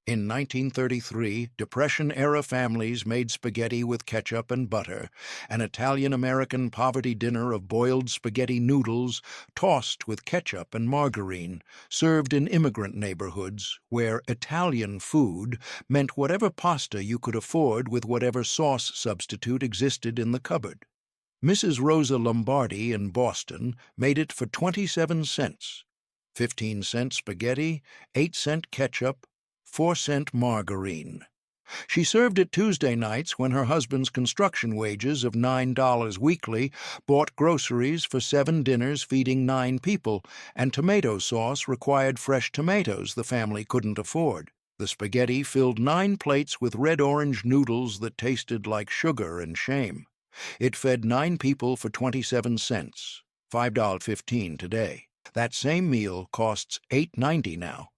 In 1933, Depression-era families made spaghetti with ketchup and butter, an Italian-American poverty dinner of boiled spaghetti noodles tossed with ketchup and margarine, served in immigrant neighborhoods where Italian food meant whatever pasta you could afford with whatever sauce substitute existed in the cupboard. Mrs. Rosa Lombardi in Boston made it for 27 cents, 15-cent spaghetti, 8-cent ketchup, 4-cent margarine. She served it Tuesday nights when her husband's construction wages of $9 weekly bought groceries for 7 dinners feeding 9 people, and tomato sauce required fresh tomatoes the family couldn't afford. The spaghetti filled 9 plates with red-orange noodles that tasted like sugar and shame. It fed 9 people for 27 cents, $5.15 today. That same meal costs $8.90 now.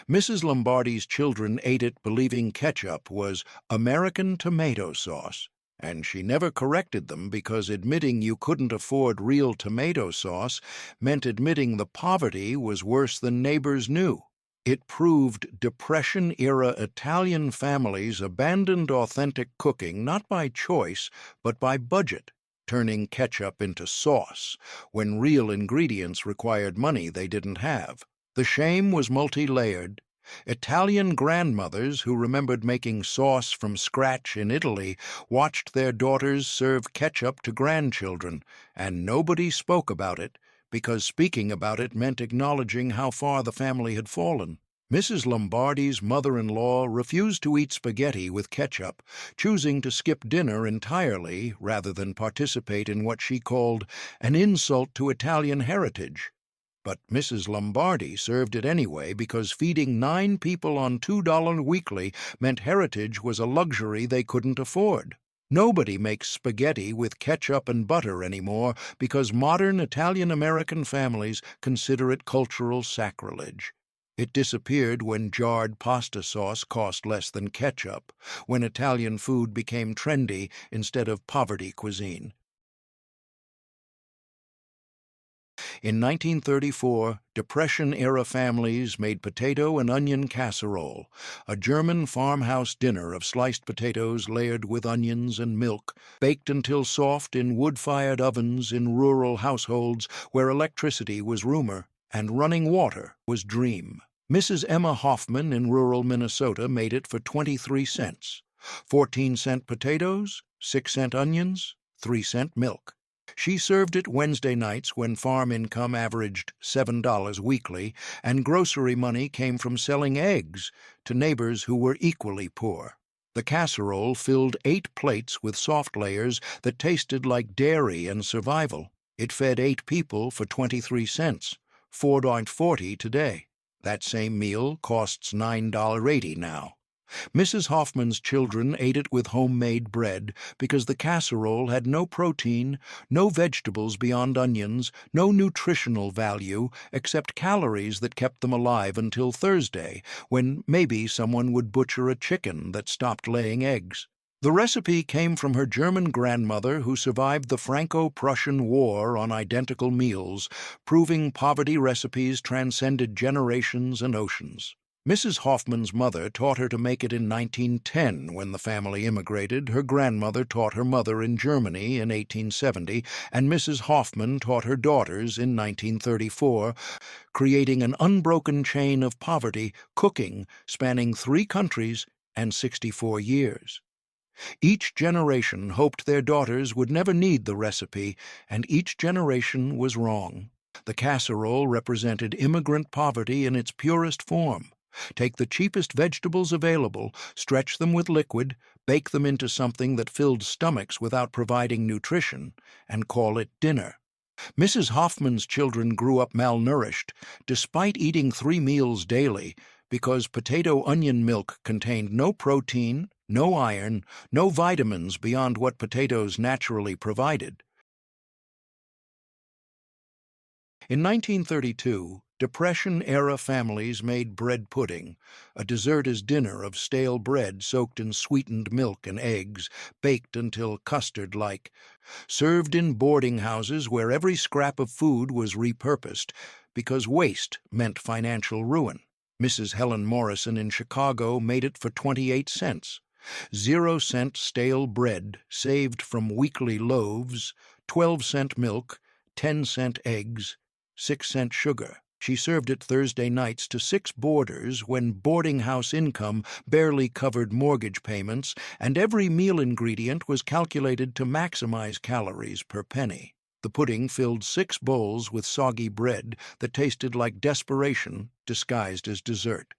Mrs. Lombardi's children ate it believing ketchup was American tomato sauce, and she never corrected them because admitting you couldn't afford real tomato sauce meant admitting the poverty was worse than neighbors knew. It proved Depression-era Italian families abandoned authentic cooking not by choice but by budget, turning ketchup into sauce when real ingredients required money they didn't have. The shame was multi-layered. Italian grandmothers who remembered making sauce from scratch in Italy watched their daughters serve ketchup to grandchildren, and nobody spoke about it because speaking about it meant acknowledging how far the family had fallen. Mrs. Lombardi's mother-in-law refused to eat spaghetti with ketchup, choosing to skip dinner entirely rather than participate in what she called an insult to Italian heritage. But Mrs. Lombardi served it anyway because feeding 9 people on $2 weekly meant heritage was a luxury they couldn't afford. Nobody makes spaghetti with ketchup and butter anymore because modern Italian-American families consider it cultural sacrilege. It disappeared when jarred pasta sauce cost less than ketchup, when Italian food became trendy instead of poverty cuisine. In 1934, Depression-era families made potato and onion casserole, a German farmhouse dinner of sliced potatoes layered with onions and milk, baked until soft in wood-fired ovens in rural households where electricity was rumor and running water was dream. Mrs. Emma Hoffman in rural Minnesota made it for 23 cents, 14-cent potatoes, 6-cent onions, 3-cent milk. She served it Wednesday nights when farm income averaged $7 weekly and grocery money came from selling eggs to neighbors who were equally poor. The casserole filled 8 plates with soft layers that tasted like dairy and survival. It fed 8 people for 23 cents, $4.40 today. That same meal costs $9.80 now. Mrs. Hoffman's children ate it with homemade bread because the casserole had no protein, no vegetables beyond onions, no nutritional value except calories that kept them alive until Thursday, when maybe someone would butcher a chicken that stopped laying eggs. The recipe came from her German grandmother who survived the Franco-Prussian War on identical meals, proving poverty recipes transcended generations and oceans. Mrs. Hoffman's mother taught her to make it in 1910 when the family immigrated. Her grandmother taught her mother in Germany in 1870, and Mrs. Hoffman taught her daughters in 1934, creating an unbroken chain of poverty, cooking, spanning 3 countries and 64 years. Each generation hoped their daughters would never need the recipe, and each generation was wrong. The casserole represented immigrant poverty in its purest form. Take the cheapest vegetables available, stretch them with liquid, bake them into something that filled stomachs without providing nutrition, and call it dinner. Mrs. Hoffman's children grew up malnourished, despite eating 3 meals daily, because potato onion milk contained no protein, no iron, no vitamins beyond what potatoes naturally provided. In 1932, Depression-era families made bread pudding, a dessert as dinner of stale bread soaked in sweetened milk and eggs, baked until custard-like, served in boarding houses where every scrap of food was repurposed, because waste meant financial ruin. Mrs. Helen Morrison in Chicago made it for 28 cents. 0-cent stale bread saved from weekly loaves, 12-cent milk, 10-cent eggs, 6-cent sugar. She served it Thursday nights to 6 boarders when boarding house income barely covered mortgage payments, and every meal ingredient was calculated to maximize calories per penny. The pudding filled 6 bowls with soggy bread that tasted like desperation disguised as dessert.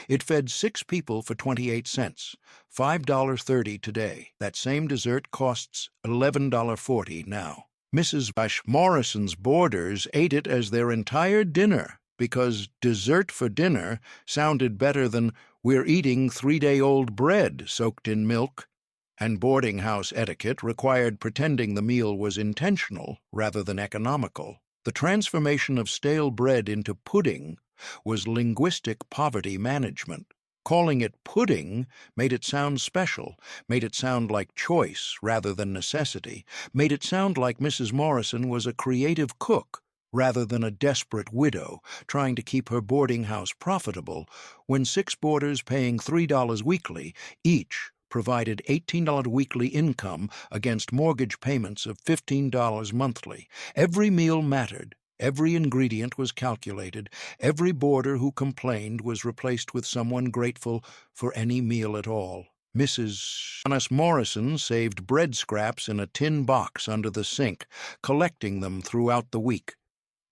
It fed 6 people for 28 cents, $5.30 today. That same dessert costs $11.40 now. Mrs. Morrison's boarders ate it as their entire dinner because dessert for dinner sounded better than "we're eating 3-day-old bread soaked in milk," and boarding house etiquette required pretending the meal was intentional rather than economical. The transformation of stale bread into pudding was linguistic poverty management. Calling it pudding made it sound special, made it sound like choice rather than necessity, made it sound like Mrs. Morrison was a creative cook rather than a desperate widow trying to keep her boarding house profitable, when 6 boarders paying $3 weekly each provided $18 weekly income against mortgage payments of $15 monthly. Every meal mattered. Every ingredient was calculated. Every boarder who complained was replaced with someone grateful for any meal at all. Mrs. Morrison saved bread scraps in a tin box under the sink, collecting them throughout the week.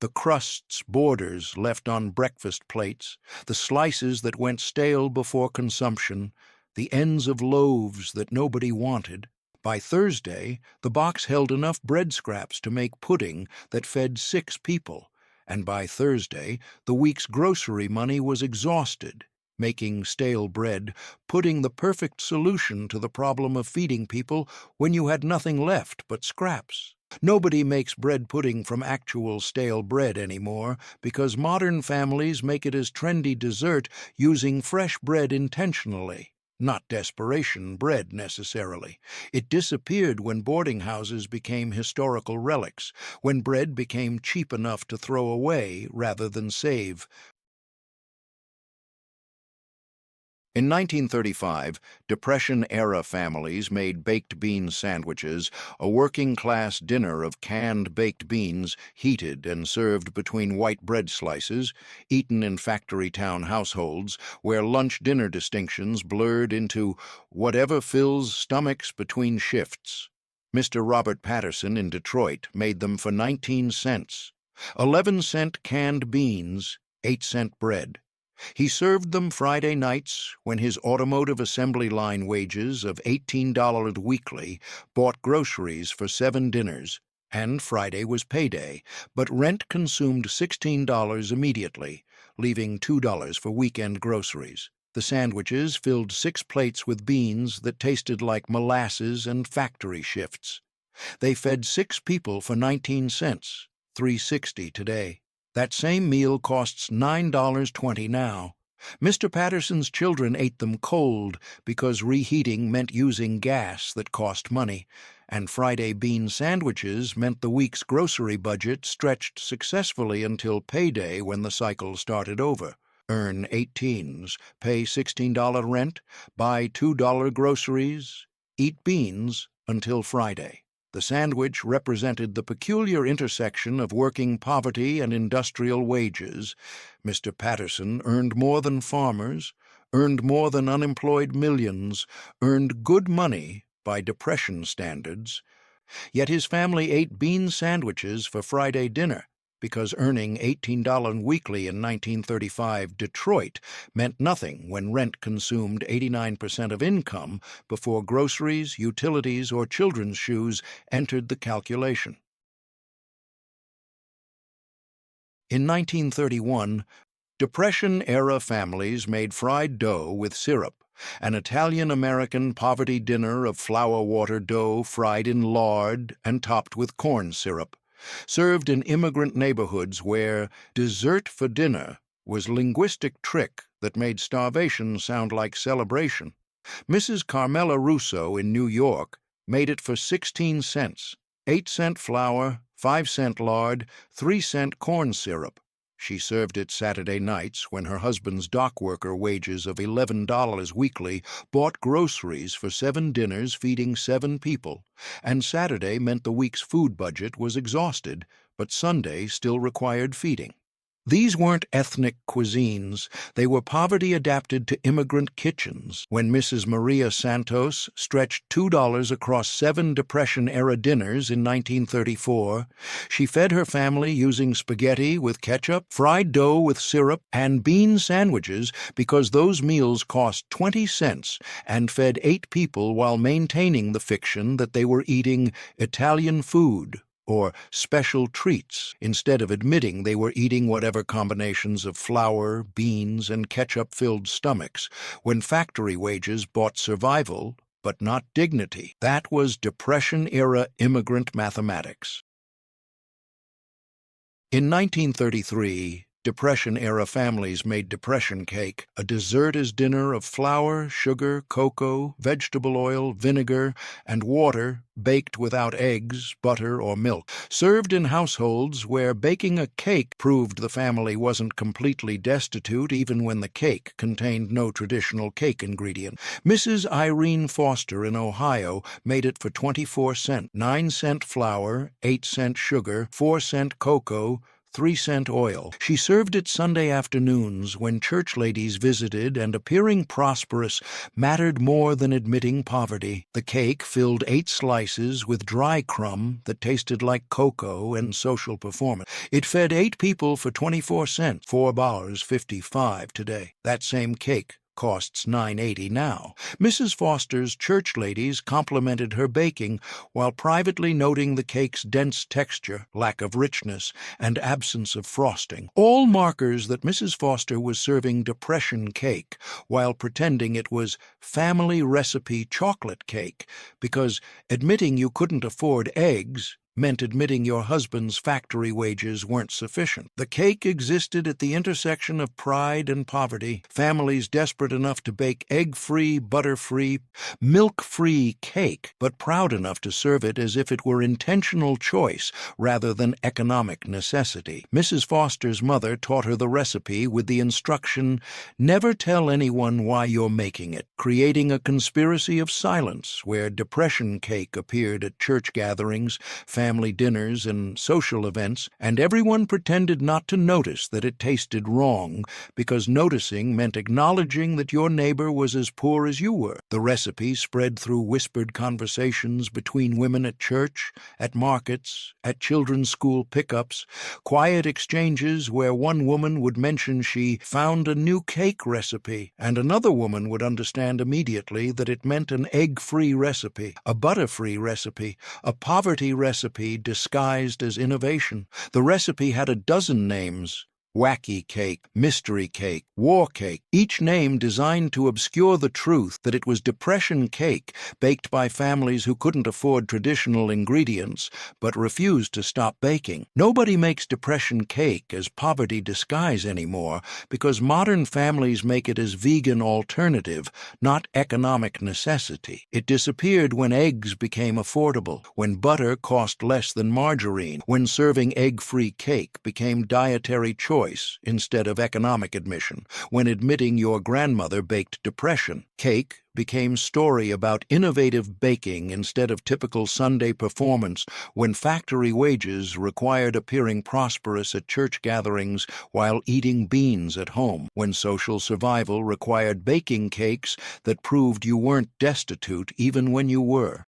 The crusts boarders left on breakfast plates, the slices that went stale before consumption, the ends of loaves that nobody wanted. By Thursday, the box held enough bread scraps to make pudding that fed 6 people, and by Thursday, the week's grocery money was exhausted, making stale bread pudding the perfect solution to the problem of feeding people when you had nothing left but scraps. Nobody makes bread pudding from actual stale bread anymore because modern families make it as trendy dessert using fresh bread intentionally. Not desperation bread, necessarily. It disappeared when boarding houses became historical relics, when bread became cheap enough to throw away rather than save. In 1935, Depression-era families made baked bean sandwiches, a working-class dinner of canned baked beans heated and served between white bread slices, eaten in factory-town households where lunch-dinner distinctions blurred into whatever fills stomachs between shifts. Mr. Robert Patterson in Detroit made them for 19 cents. 11-cent canned beans, 8-cent bread. He served them Friday nights when his automotive assembly line wages of $18 weekly bought groceries for 7 dinners, and Friday was payday, but rent consumed $16 immediately, leaving $2 for weekend groceries. The sandwiches filled 6 plates with beans that tasted like molasses and factory shifts. They fed 6 people for 19 cents, $3.60 today. That same meal costs $9.20 now. Mr. Patterson's children ate them cold because reheating meant using gas that cost money, and Friday bean sandwiches meant the week's grocery budget stretched successfully until payday when the cycle started over. earn 18s, pay $16 rent, buy $2 groceries, eat beans until Friday. The sandwich represented the peculiar intersection of working poverty and industrial wages. Mr. Patterson earned more than farmers, earned more than unemployed millions, earned good money by Depression standards. Yet his family ate bean sandwiches for Friday dinner, because earning $18 weekly in 1935 Detroit meant nothing when rent consumed 89% of income before groceries, utilities, or children's shoes entered the calculation. In 1931, Depression-era families made fried dough with syrup, an Italian-American poverty dinner of flour-water dough fried in lard and topped with corn syrup, served in immigrant neighborhoods where dessert for dinner was linguistic trick that made starvation sound like celebration. Mrs. Carmela Russo in New York made it for 16 cents, 8-cent flour, 5-cent lard, 3-cent corn syrup. She served it Saturday nights when her husband's dock worker wages of $11 weekly bought groceries for 7 dinners feeding 7 people, and Saturday meant the week's food budget was exhausted, but Sunday still required feeding. These weren't ethnic cuisines, they were poverty adapted to immigrant kitchens. When Mrs. Maria Santos stretched $2 across 7 Depression-era dinners in 1934, she fed her family using spaghetti with ketchup, fried dough with syrup, and bean sandwiches because those meals cost 20 cents and fed 8 people while maintaining the fiction that they were eating Italian food or special treats, instead of admitting they were eating whatever combinations of flour, beans, and ketchup-filled stomachs, when factory wages bought survival, but not dignity. That was Depression-era immigrant mathematics. In 1933, Depression-era families made depression cake, a dessert-as dinner of flour, sugar, cocoa, vegetable oil, vinegar, and water, baked without eggs, butter, or milk. Served in households where baking a cake proved the family wasn't completely destitute even when the cake contained no traditional cake ingredient. Mrs. Irene Foster in Ohio made it for 24 cents, 9-cent flour, 8-cent sugar, 4-cent cocoa, 3-cent oil. She served it Sunday afternoons when church ladies visited, and appearing prosperous mattered more than admitting poverty. The cake filled 8 slices with dry crumb that tasted like cocoa and social performance. It fed 8 people for 24 cents, $4.55 today. That same cake costs $9.80 now. Mrs. Foster's church ladies complimented her baking while privately noting the cake's dense texture, lack of richness, and absence of frosting, all markers that Mrs. Foster was serving depression cake while pretending it was family recipe chocolate cake, because admitting you couldn't afford eggs meant admitting your husband's factory wages weren't sufficient. The cake existed at the intersection of pride and poverty, families desperate enough to bake egg-free, butter-free, milk-free cake, but proud enough to serve it as if it were intentional choice rather than economic necessity. Mrs. Foster's mother taught her the recipe with the instruction, "Never tell anyone why you're making it," creating a conspiracy of silence where depression cake appeared at church gatherings, family dinners, and social events, and everyone pretended not to notice that it tasted wrong, because noticing meant acknowledging that your neighbor was as poor as you were. The recipe spread through whispered conversations between women at church, at markets, at children's school pickups, quiet exchanges where one woman would mention she found a new cake recipe, and another woman would understand immediately that it meant an egg-free recipe, a butter-free recipe, a poverty recipe disguised as innovation. The recipe had a dozen names: wacky cake, mystery cake, war cake, each name designed to obscure the truth that it was depression cake baked by families who couldn't afford traditional ingredients but refused to stop baking. Nobody makes depression cake as poverty disguise anymore because modern families make it as vegan alternative, not economic necessity. It disappeared when eggs became affordable, when butter cost less than margarine, when serving egg-free cake became dietary choice choice instead of economic admission. When admitting your grandmother baked depression, cake became story about innovative baking instead of typical Sunday performance, when factory wages required appearing prosperous at church gatherings while eating beans at home, when social survival required baking cakes that proved you weren't destitute even when you were.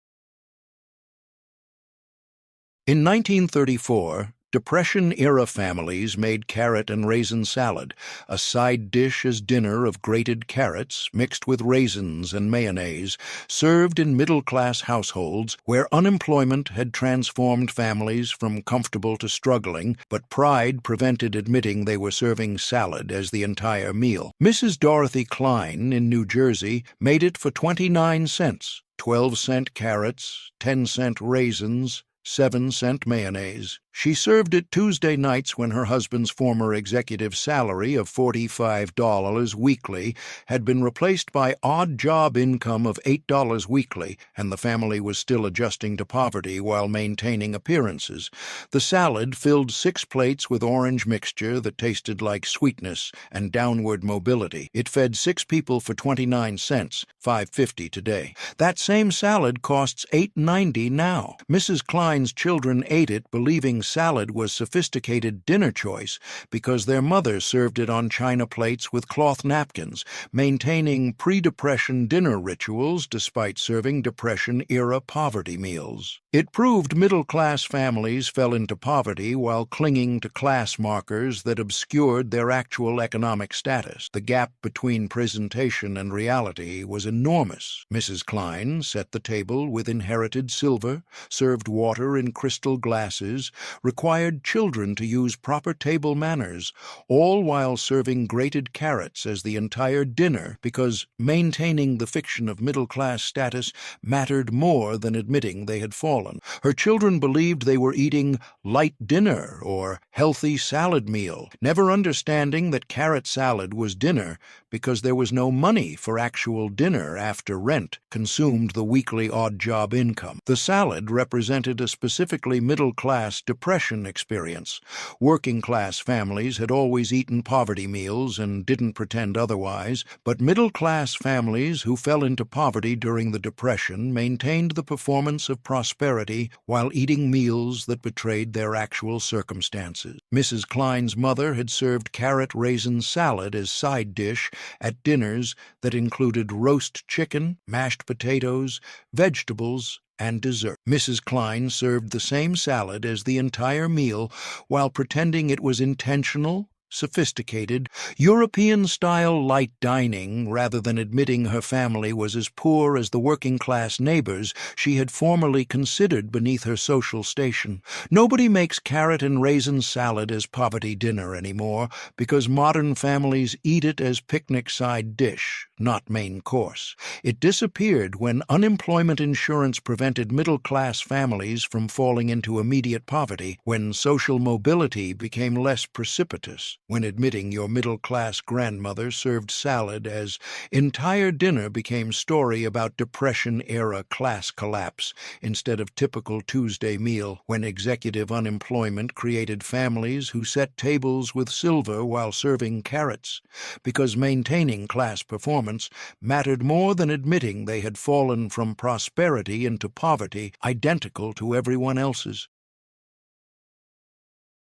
In 1934, Depression-era families made carrot and raisin salad, a side dish as dinner of grated carrots mixed with raisins and mayonnaise, served in middle-class households where unemployment had transformed families from comfortable to struggling, but pride prevented admitting they were serving salad as the entire meal. Mrs. Dorothy Klein in New Jersey made it for 29 cents, 12-cent carrots, 10-cent raisins, 7-cent mayonnaise. She served it Tuesday nights when her husband's former executive salary of $45 weekly had been replaced by odd job income of $8 weekly, and the family was still adjusting to poverty while maintaining appearances. The salad filled 6 plates with orange mixture that tasted like sweetness and downward mobility. It fed 6 people for 29 cents, $5.50 today. That same salad costs $8.90 now. Mrs. Klein's children ate it believing salad was sophisticated dinner choice because their mother served it on china plates with cloth napkins, maintaining pre-Depression dinner rituals despite serving Depression-era poverty meals. It proved middle-class families fell into poverty while clinging to class markers that obscured their actual economic status. The gap between presentation and reality was enormous. Mrs. Klein set the table with inherited silver, served water in crystal glasses, required children to use proper table manners, all while serving grated carrots as the entire dinner because maintaining the fiction of middle-class status mattered more than admitting they had fallen. Her children believed they were eating light dinner or healthy salad meal, never understanding that carrot salad was dinner because there was no money for actual dinner after rent consumed the weekly odd-job income. The salad represented a specifically middle-class Depression experience. Working-class families had always eaten poverty meals and didn't pretend otherwise, but middle-class families who fell into poverty during the Depression maintained the performance of prosperity while eating meals that betrayed their actual circumstances. Mrs. Klein's mother had served carrot raisin salad as side dish at dinners that included roast chicken, mashed potatoes, vegetables, and dessert. Mrs. Klein served the same salad as the entire meal while pretending it was intentional, sophisticated, European-style light dining rather than admitting her family was as poor as the working-class neighbors she had formerly considered beneath her social station. Nobody makes carrot and raisin salad as poverty dinner anymore because modern families eat it as picnic side dish, not main course. It disappeared when unemployment insurance prevented middle-class families from falling into immediate poverty, when social mobility became less precipitous, when admitting your middle-class grandmother served salad as entire dinner became story about Depression-era class collapse instead of typical Tuesday meal, when executive unemployment created families who set tables with silver while serving carrots, because maintaining class performance mattered more than admitting they had fallen from prosperity into poverty identical to everyone else's.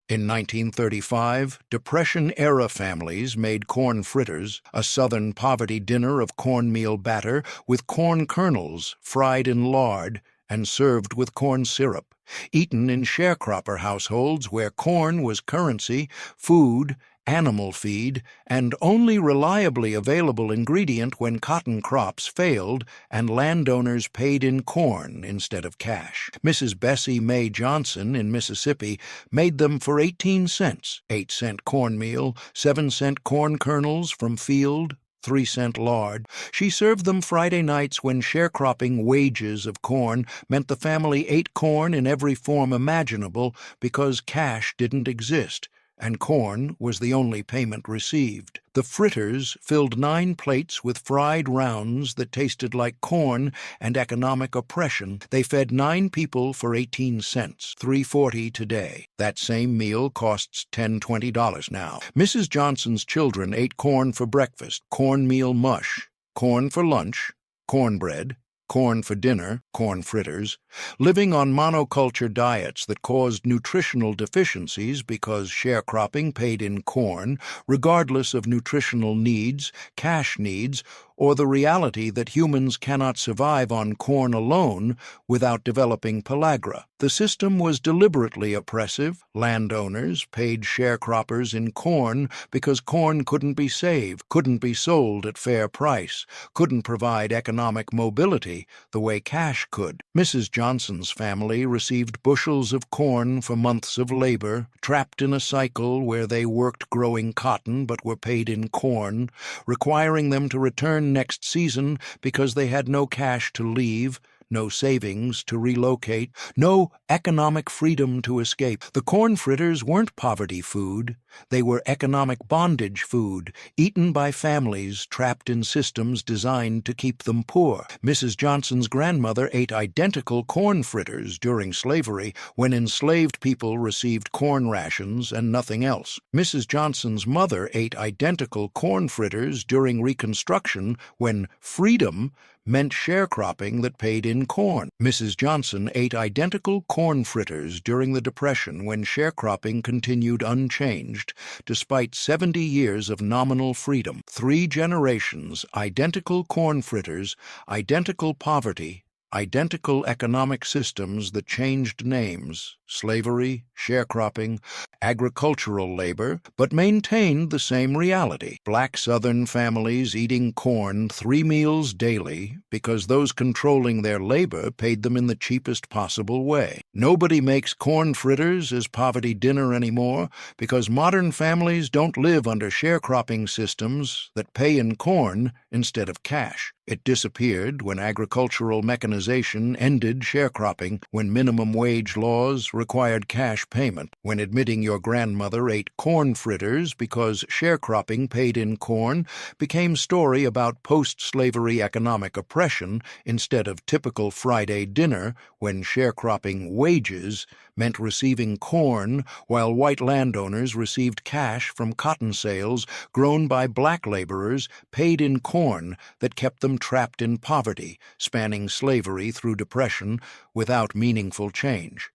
In 1935, Depression-era families made corn fritters, a Southern poverty dinner of cornmeal batter with corn kernels fried in lard and served with corn syrup, eaten in sharecropper households where corn was currency, food, animal feed, and only reliably available ingredient when cotton crops failed and landowners paid in corn instead of cash. Mrs. Bessie Mae Johnson in Mississippi made them for 18 cents, 8-cent cornmeal, 7-cent corn kernels from field, 3-cent lard. She served them Friday nights when sharecropping wages of corn meant the family ate corn in every form imaginable because cash didn't exist. and corn was the only payment received. The fritters filled 9 plates with fried rounds that tasted like corn and economic oppression. They fed 9 people for 18 cents, $3.40 today. That same meal costs $10–20 now. Mrs. Johnson's children ate corn for breakfast, cornmeal mush, corn for lunch, cornbread, corn for dinner, corn fritters, living on monoculture diets that caused nutritional deficiencies because sharecropping paid in corn, regardless of nutritional needs, cash needs, or the reality that humans cannot survive on corn alone without developing pellagra. The system was deliberately oppressive. Landowners paid sharecroppers in corn because corn couldn't be saved, couldn't be sold at fair price, couldn't provide economic mobility the way cash could. Mrs. Johnson's family received bushels of corn for months of labor, trapped in a cycle where they worked growing cotton but were paid in corn, requiring them to return next season because they had no cash to leave, no savings to relocate, no economic freedom to escape. The corn fritters weren't poverty food. They were economic bondage food, eaten by families trapped in systems designed to keep them poor. Mrs. Johnson's grandmother ate identical corn fritters during slavery, when enslaved people received corn rations and nothing else. Mrs. Johnson's mother ate identical corn fritters during Reconstruction, when freedom meant sharecropping that paid in corn. Mrs. Johnson ate identical corn fritters during the Depression, when sharecropping continued unchanged, despite 70 years of nominal freedom. 3 generations, identical corn fritters, identical poverty, identical economic systems that changed names, slavery, sharecropping, agricultural labor, but maintained the same reality. Black Southern families eating corn 3 meals daily because those controlling their labor paid them in the cheapest possible way. Nobody makes corn fritters as poverty dinner anymore because modern families don't live under sharecropping systems that pay in corn instead of cash. It disappeared when agricultural mechanization ended sharecropping, when minimum wage laws required cash payment, when admitting your grandmother ate corn fritters because sharecropping paid in corn became story about post-slavery economic oppression instead of typical Friday dinner, when sharecropping wages meant receiving corn while white landowners received cash from cotton sales grown by black laborers paid in corn that kept them trapped in poverty, spanning slavery through depression without meaningful change.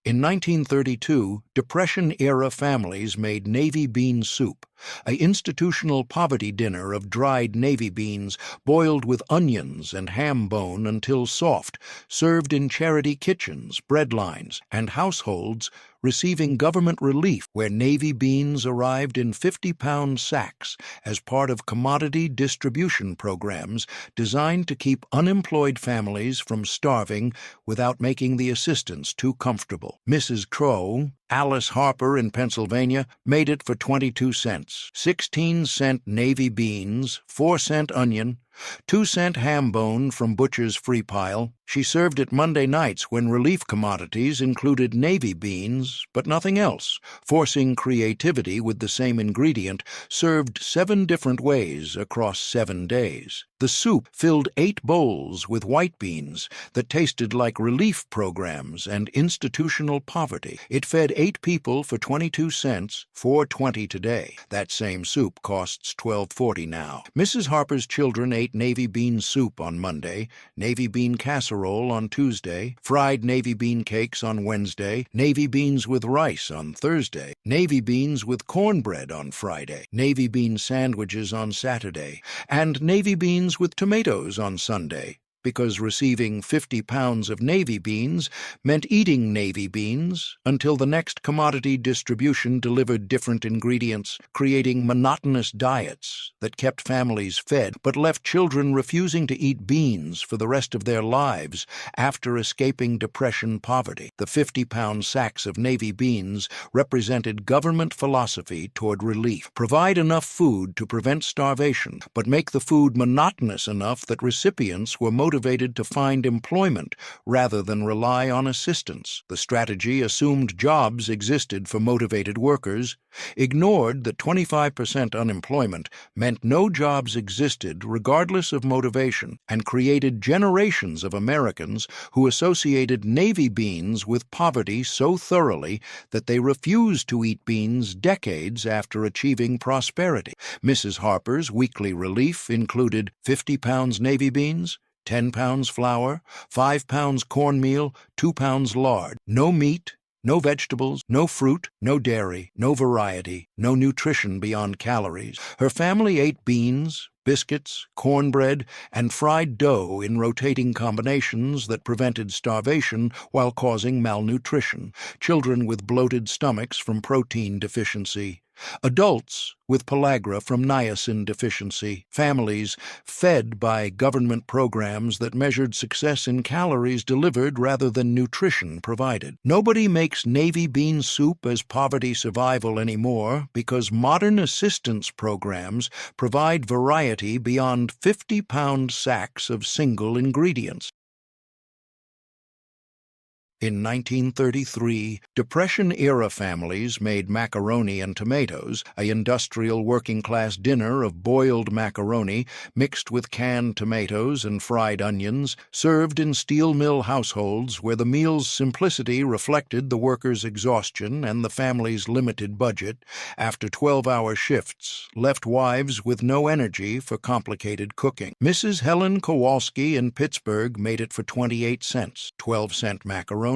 In 1932, Depression-era families made navy bean soup, an institutional poverty dinner of dried navy beans boiled with onions and ham bone until soft, served in charity kitchens, bread lines, and households receiving government relief, where navy beans arrived in 50-pound sacks as part of commodity distribution programs designed to keep unemployed families from starving without making the assistance too comfortable. Mrs. Crow, Alice Harper in Pennsylvania, made it for 22 cents, 16-cent navy beans, 4-cent onion, 2-cent ham bone from butcher's free pile. She served it Monday nights when relief commodities included navy beans, but nothing else, forcing creativity with the same ingredient, served 7 different ways across 7 days. The soup filled 8 bowls with white beans that tasted like relief programs and institutional poverty. It fed 8 people for 22 cents, $4.20 today. That same soup costs $12.40 now. Mrs. Harper's children ate navy bean soup on Monday, navy bean casserole on Tuesday, fried navy bean cakes on Wednesday, navy beans with rice on Thursday, navy beans with cornbread on Friday, navy bean sandwiches on Saturday, and navy beans with tomatoes on Sunday, because receiving 50 pounds of navy beans meant eating navy beans until the next commodity distribution delivered different ingredients, creating monotonous diets that kept families fed but left children refusing to eat beans for the rest of their lives after escaping depression poverty. The 50-pound sacks of navy beans represented government philosophy toward relief. Provide enough food to prevent starvation, but make the food monotonous enough that recipients were motivated motivated to find employment rather than rely on assistance. The strategy assumed jobs existed for motivated workers, ignored that 25% unemployment meant no jobs existed regardless of motivation, and created generations of Americans who associated navy beans with poverty so thoroughly that they refused to eat beans decades after achieving prosperity. Mrs. Harper's weekly relief included 50 pounds navy beans, 10 pounds flour, 5 pounds cornmeal, 2 pounds lard, no meat, no vegetables, no fruit, no dairy, no variety, no nutrition beyond calories. Her family ate beans, biscuits, cornbread, and fried dough in rotating combinations that prevented starvation while causing malnutrition. Children with bloated stomachs from protein deficiency. Adults with pellagra from niacin deficiency. Families fed by government programs that measured success in calories delivered rather than nutrition provided. Nobody makes navy bean soup as poverty survival anymore because modern assistance programs provide variety beyond 50-pound sacks of single ingredients. In 1933, Depression-era families made macaroni and tomatoes, a industrial working-class dinner of boiled macaroni mixed with canned tomatoes and fried onions, served in steel mill households where the meal's simplicity reflected the workers' exhaustion and the family's limited budget. After 12-hour shifts, left wives with no energy for complicated cooking. Mrs. Helen Kowalski in Pittsburgh made it for 28 cents, 12-cent macaroni,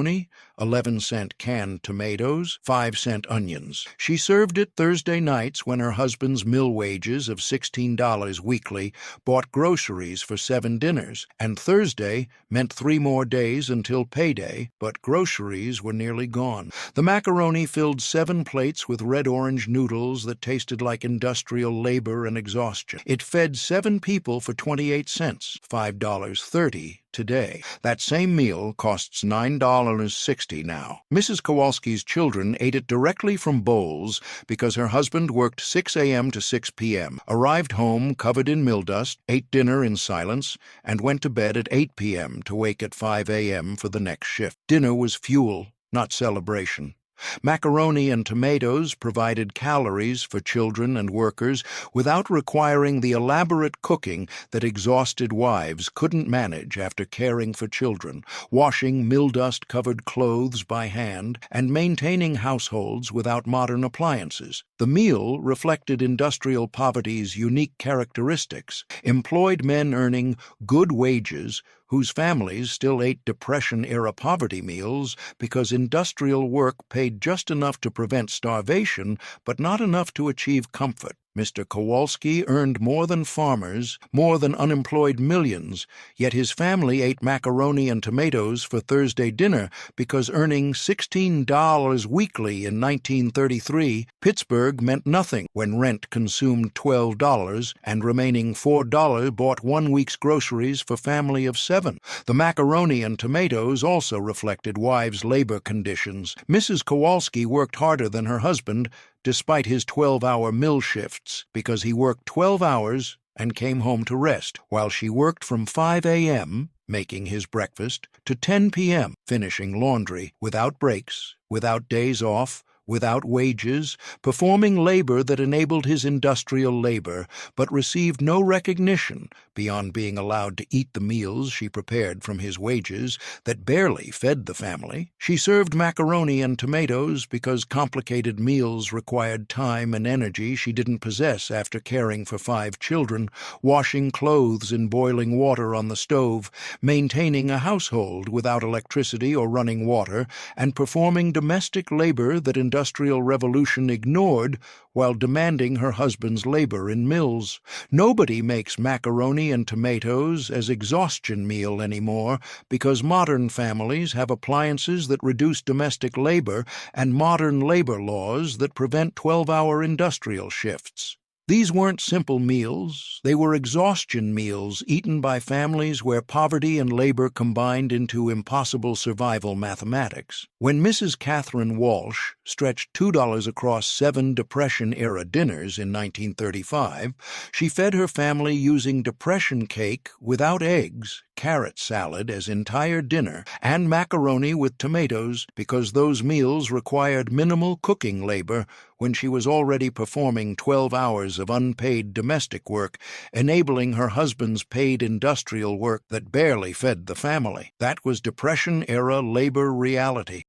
11-cent canned tomatoes, 5-cent onions. She served it Thursday nights when her husband's mill wages of $16 weekly bought groceries for 7 dinners, and Thursday meant 3 more days until payday, but groceries were nearly gone. The macaroni filled 7 plates with red-orange noodles that tasted like industrial labor and exhaustion. It fed 7 people for 28 cents, $5.30 today. That same meal costs $9.60 now. Mrs. Kowalski's children ate it directly from bowls because her husband worked 6 a.m. to 6 p.m., arrived home covered in mill dust, ate dinner in silence, and went to bed at 8 p.m. to wake at 5 a.m. for the next shift. Dinner was fuel, not celebration. Macaroni and tomatoes provided calories for children and workers without requiring the elaborate cooking that exhausted wives couldn't manage after caring for children, washing milldust-covered clothes by hand, and maintaining households without modern appliances. The meal reflected industrial poverty's unique characteristics, employed men earning good wages whose families still ate Depression-era poverty meals because industrial work paid just enough to prevent starvation but not enough to achieve comfort. Mr. Kowalski earned more than farmers, more than unemployed millions, yet his family ate macaroni and tomatoes for Thursday dinner because earning $16 weekly in 1933, Pittsburgh meant nothing when rent consumed $12 and remaining $4 bought 1 week's groceries for family of 7. The macaroni and tomatoes also reflected wives' labor conditions. Mrs. Kowalski worked harder than her husband despite his 12-hour mill shifts, because he worked 12 hours and came home to rest, while she worked from 5 a.m., making his breakfast, to 10 p.m., finishing laundry, without breaks, without days off, without wages, performing labor that enabled his industrial labor, but received no recognition beyond being allowed to eat the meals she prepared from his wages that barely fed the family. She served macaroni and tomatoes because complicated meals required time and energy she didn't possess after caring for 5 children, washing clothes in boiling water on the stove, maintaining a household without electricity or running water, and performing domestic labor that Industrial Revolution ignored while demanding her husband's labor in mills. Nobody makes macaroni and tomatoes as exhaustion meal anymore because modern families have appliances that reduce domestic labor and modern labor laws that prevent 12-hour industrial shifts. These weren't simple meals. They were exhaustion meals eaten by families where poverty and labor combined into impossible survival mathematics. When Mrs. Catherine Walsh stretched $2 across 7 Depression-era dinners in 1935, she fed her family using Depression cake without eggs, carrot salad as entire dinner, and macaroni with tomatoes because those meals required minimal cooking labor when she was already performing 12 hours of unpaid domestic work, enabling her husband's paid industrial work that barely fed the family. That was Depression-era labor reality.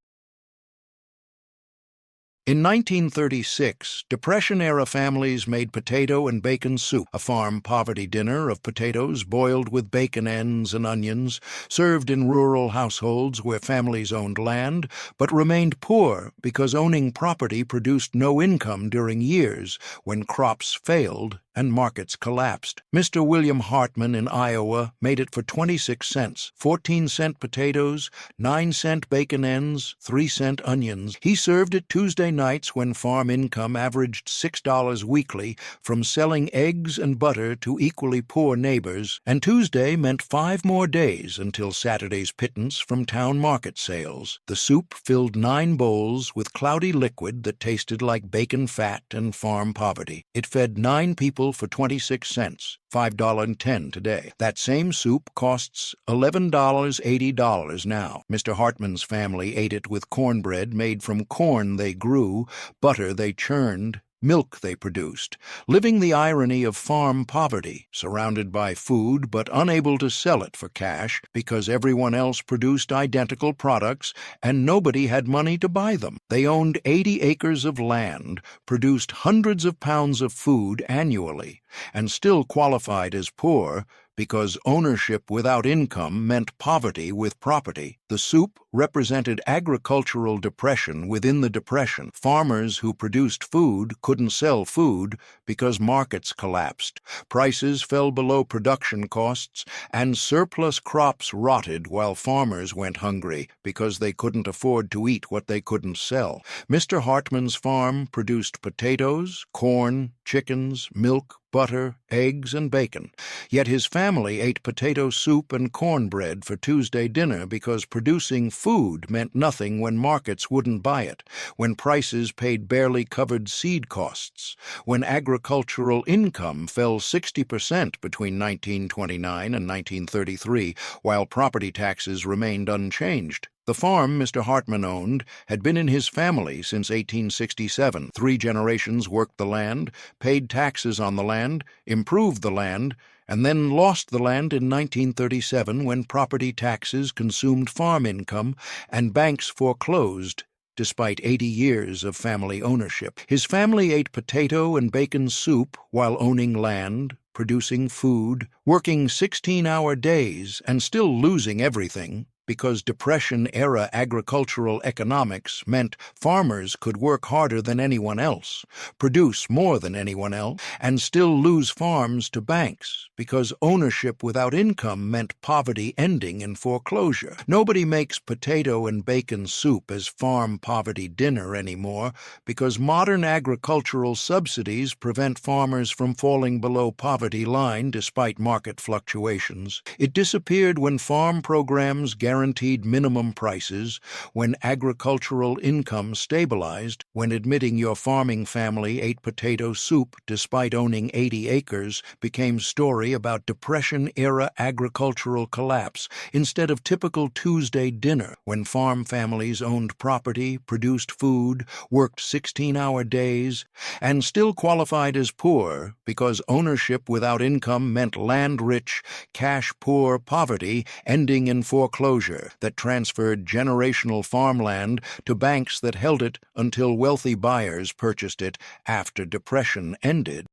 In 1936, Depression-era families made potato and bacon soup, a farm poverty dinner of potatoes boiled with bacon ends and onions, served in rural households where families owned land, but remained poor because owning property produced no income during years when crops failed and markets collapsed. Mr. William Hartman in Iowa made it for 26 cents, 14-cent potatoes, 9-cent bacon ends, 3-cent onions. He served it Tuesday nights when farm income averaged $6 weekly from selling eggs and butter to equally poor neighbors, and Tuesday meant 5 more days until Saturday's pittance from town market sales. The soup filled 9 bowls with cloudy liquid that tasted like bacon fat and farm poverty. It fed 9 people for 26 cents, $5.10 today. That same soup costs $11.80 now. Mr. Hartman's family ate it with cornbread made from corn they grew, butter they churned, milk they produced, living the irony of farm poverty, surrounded by food but unable to sell it for cash because everyone else produced identical products and nobody had money to buy them. They owned 80 acres of land, produced hundreds of pounds of food annually, and still qualified as poor because ownership without income meant poverty with property. The soup represented agricultural depression within the depression. Farmers who produced food couldn't sell food because markets collapsed. Prices fell below production costs, and surplus crops rotted while farmers went hungry because they couldn't afford to eat what they couldn't sell. Mr. Hartman's farm produced potatoes, corn, chickens, milk, butter, eggs, and bacon. Yet his family ate potato soup and cornbread for Tuesday dinner because producing food meant nothing when markets wouldn't buy it, when prices paid barely covered seed costs, when agricultural income fell 60% between 1929 and 1933, while property taxes remained unchanged. The farm Mr. Hartman owned had been in his family since 1867. 3 generations worked the land, paid taxes on the land, improved the land, and then lost the land in 1937 when property taxes consumed farm income and banks foreclosed despite 80 years of family ownership. His family ate potato and bacon soup while owning land, producing food, working 16-hour days, and still losing everything, because Depression-era agricultural economics meant farmers could work harder than anyone else, produce more than anyone else, and still lose farms to banks, because ownership without income meant poverty ending in foreclosure. Nobody makes potato and bacon soup as farm poverty dinner anymore because modern agricultural subsidies prevent farmers from falling below poverty line despite market fluctuations. It disappeared when farm programs guaranteed minimum prices, when agricultural income stabilized, when admitting your farming family ate potato soup despite owning 80 acres became story about Depression-era agricultural collapse instead of typical Tuesday dinner, when farm families owned property, produced food, worked 16-hour days, and still qualified as poor because ownership without income meant land-rich, cash-poor poverty ending in foreclosure that transferred generational farmland to banks that held it until wealthy buyers purchased it after Depression ended.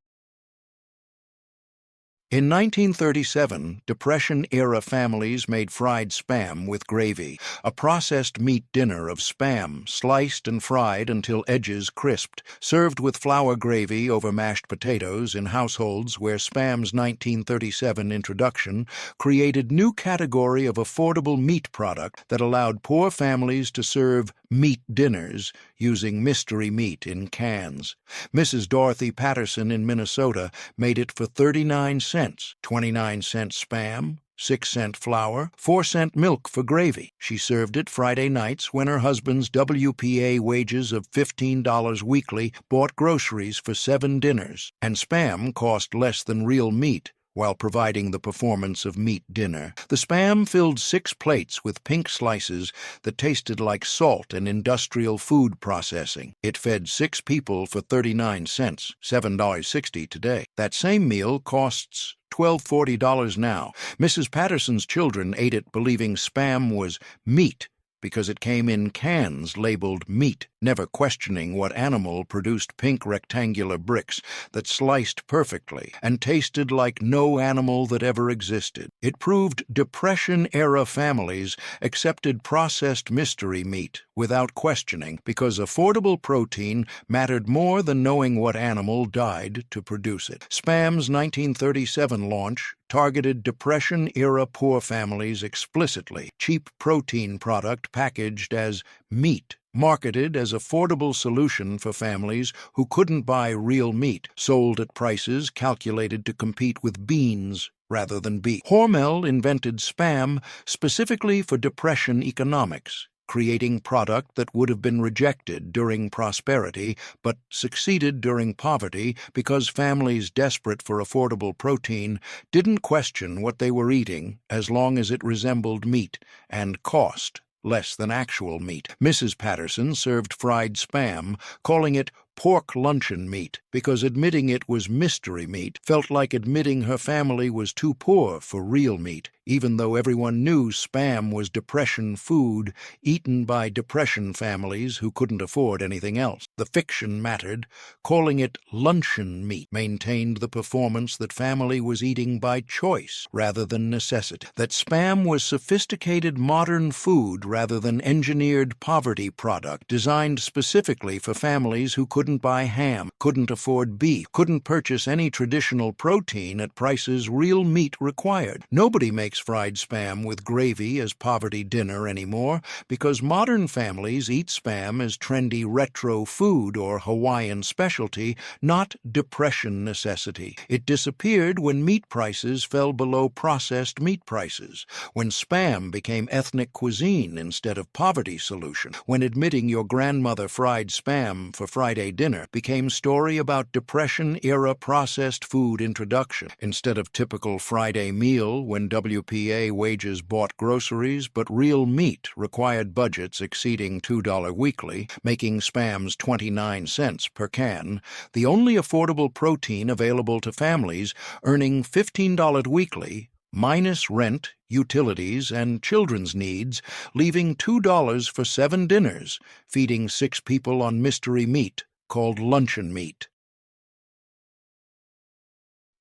In 1937, Depression-era families made fried Spam with gravy, a processed meat dinner of Spam, sliced and fried until edges crisped, served with flour gravy over mashed potatoes in households where Spam's 1937 introduction created new category of affordable meat product that allowed poor families to serve meat dinners using mystery meat in cans. Mrs. Dorothy Patterson in Minnesota made it for 39 cents, 29-cent Spam, 6-cent flour, 4-cent milk for gravy. She served it Friday nights when her husband's WPA wages of $15 weekly bought groceries for 7 dinners, and Spam cost less than real meat while providing the performance of meat dinner. The Spam filled 6 plates with pink slices that tasted like salt and industrial food processing. It fed 6 people for 39 cents, $7.60 today. That same meal costs $12.40 now. Mrs. Patterson's children ate it believing Spam was meat because it came in cans labeled meat, never questioning what animal produced pink rectangular bricks that sliced perfectly and tasted like no animal that ever existed. It proved Depression-era families accepted processed mystery meat without questioning because affordable protein mattered more than knowing what animal died to produce it. Spam's 1937 launch targeted Depression-era poor families explicitly. Cheap protein product packaged as meat, marketed as affordable solution for families who couldn't buy real meat, sold at prices calculated to compete with beans rather than beef. Hormel invented Spam specifically for Depression economics, creating product that would have been rejected during prosperity but succeeded during poverty because families desperate for affordable protein didn't question what they were eating as long as it resembled meat and cost less than actual meat. Mrs. Patterson served fried Spam, calling it pork luncheon meat because admitting it was mystery meat felt like admitting her family was too poor for real meat, even though everyone knew Spam was Depression food eaten by Depression families who couldn't afford anything else. The fiction mattered. Calling it luncheon meat maintained the performance that family was eating by choice rather than necessity, that Spam was sophisticated modern food rather than engineered poverty product designed specifically for families who couldn't buy ham, couldn't afford beef, couldn't purchase any traditional protein at prices real meat required. Nobody makes fried Spam with gravy as poverty dinner anymore because modern families eat Spam as trendy retro food or Hawaiian specialty, not Depression necessity. It disappeared when meat prices fell below processed meat prices, when Spam became ethnic cuisine instead of poverty solution, when admitting your grandmother fried Spam for Friday dinner became story about Depression-era processed food introduction instead of typical Friday meal when WPA wages bought groceries but real meat required budgets exceeding $2 weekly, making Spam's 29 cents per can, the only affordable protein available to families earning $15 weekly minus rent, utilities, and children's needs, leaving $2 for 7 dinners, feeding 6 people on mystery meat called luncheon meat.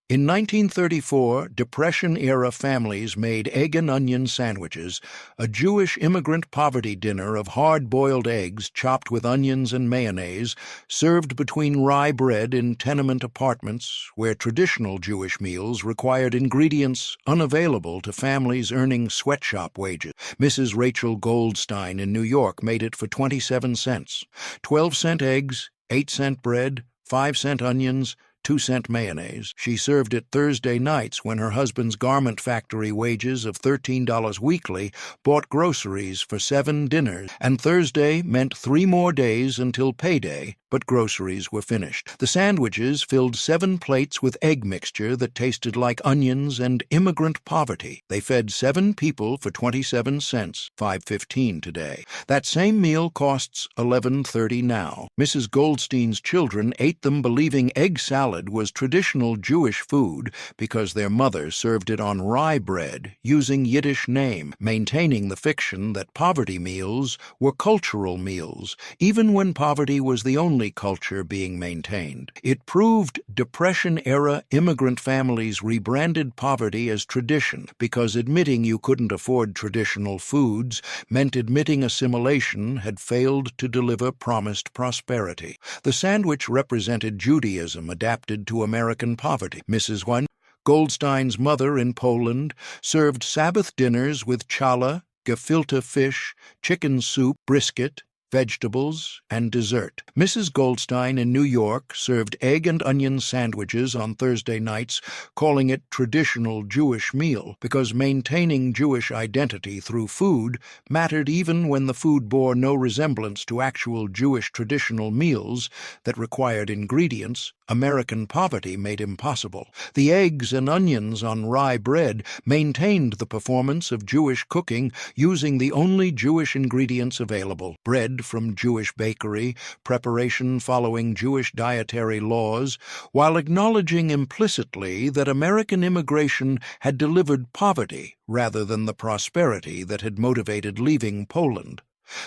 In 1934, Depression-era families made egg and onion sandwiches, a Jewish immigrant poverty dinner of hard-boiled eggs chopped with onions and mayonnaise, served between rye bread in tenement apartments where traditional Jewish meals required ingredients unavailable to families earning sweatshop wages. Mrs. Rachel Goldstein in New York made it for 27 cents, 12-cent eggs, 8-cent bread, 5-cent onions, 2-cent mayonnaise. She served it Thursday nights when her husband's garment factory wages of $13 weekly bought groceries for 7 dinners, and Thursday meant 3 more days until payday, but groceries were finished. The sandwiches filled 7 plates with egg mixture that tasted like onions and immigrant poverty. They fed 7 people for 27 cents, $5.15 today. That same meal costs $11.30 now. Mrs. Goldstein's children ate them believing egg salad was traditional Jewish food because their mother served it on rye bread using Yiddish name, maintaining the fiction that poverty meals were cultural meals, even when poverty was the only only culture being maintained. It proved Depression-era immigrant families rebranded poverty as tradition because admitting you couldn't afford traditional foods meant admitting assimilation had failed to deliver promised prosperity. The sandwich represented Judaism adapted to American poverty. Mrs. One, Goldstein's mother in Poland, served Sabbath dinners with challah, gefilte fish, chicken soup, brisket, vegetables, and dessert. Mrs. Goldstein in New York served egg and onion sandwiches on Thursday nights, calling it traditional Jewish meal, because maintaining Jewish identity through food mattered even when the food bore no resemblance to actual Jewish traditional meals that required ingredients American poverty made impossible. The eggs and onions on rye bread maintained the performance of Jewish cooking using the only Jewish ingredients available: bread from Jewish bakery, preparation following Jewish dietary laws, while acknowledging implicitly that American immigration had delivered poverty rather than the prosperity that had motivated leaving Poland.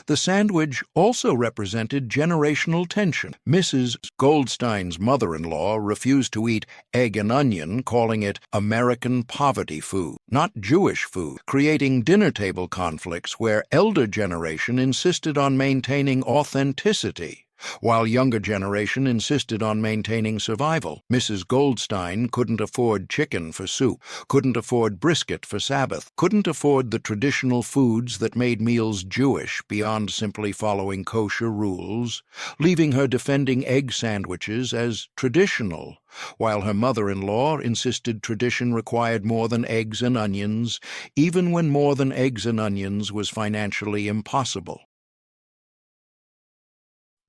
The sandwich also represented generational tension. Mrs. Goldstein's mother-in-law refused to eat egg and onion, calling it American poverty food, not Jewish food, creating dinner table conflicts where elder generation insisted on maintaining authenticity, while younger generation insisted on maintaining survival. Mrs. Goldstein couldn't afford chicken for soup, couldn't afford brisket for Sabbath, couldn't afford the traditional foods that made meals Jewish beyond simply following kosher rules, leaving her defending egg sandwiches as traditional, while her mother-in-law insisted tradition required more than eggs and onions, even when more than eggs and onions was financially impossible.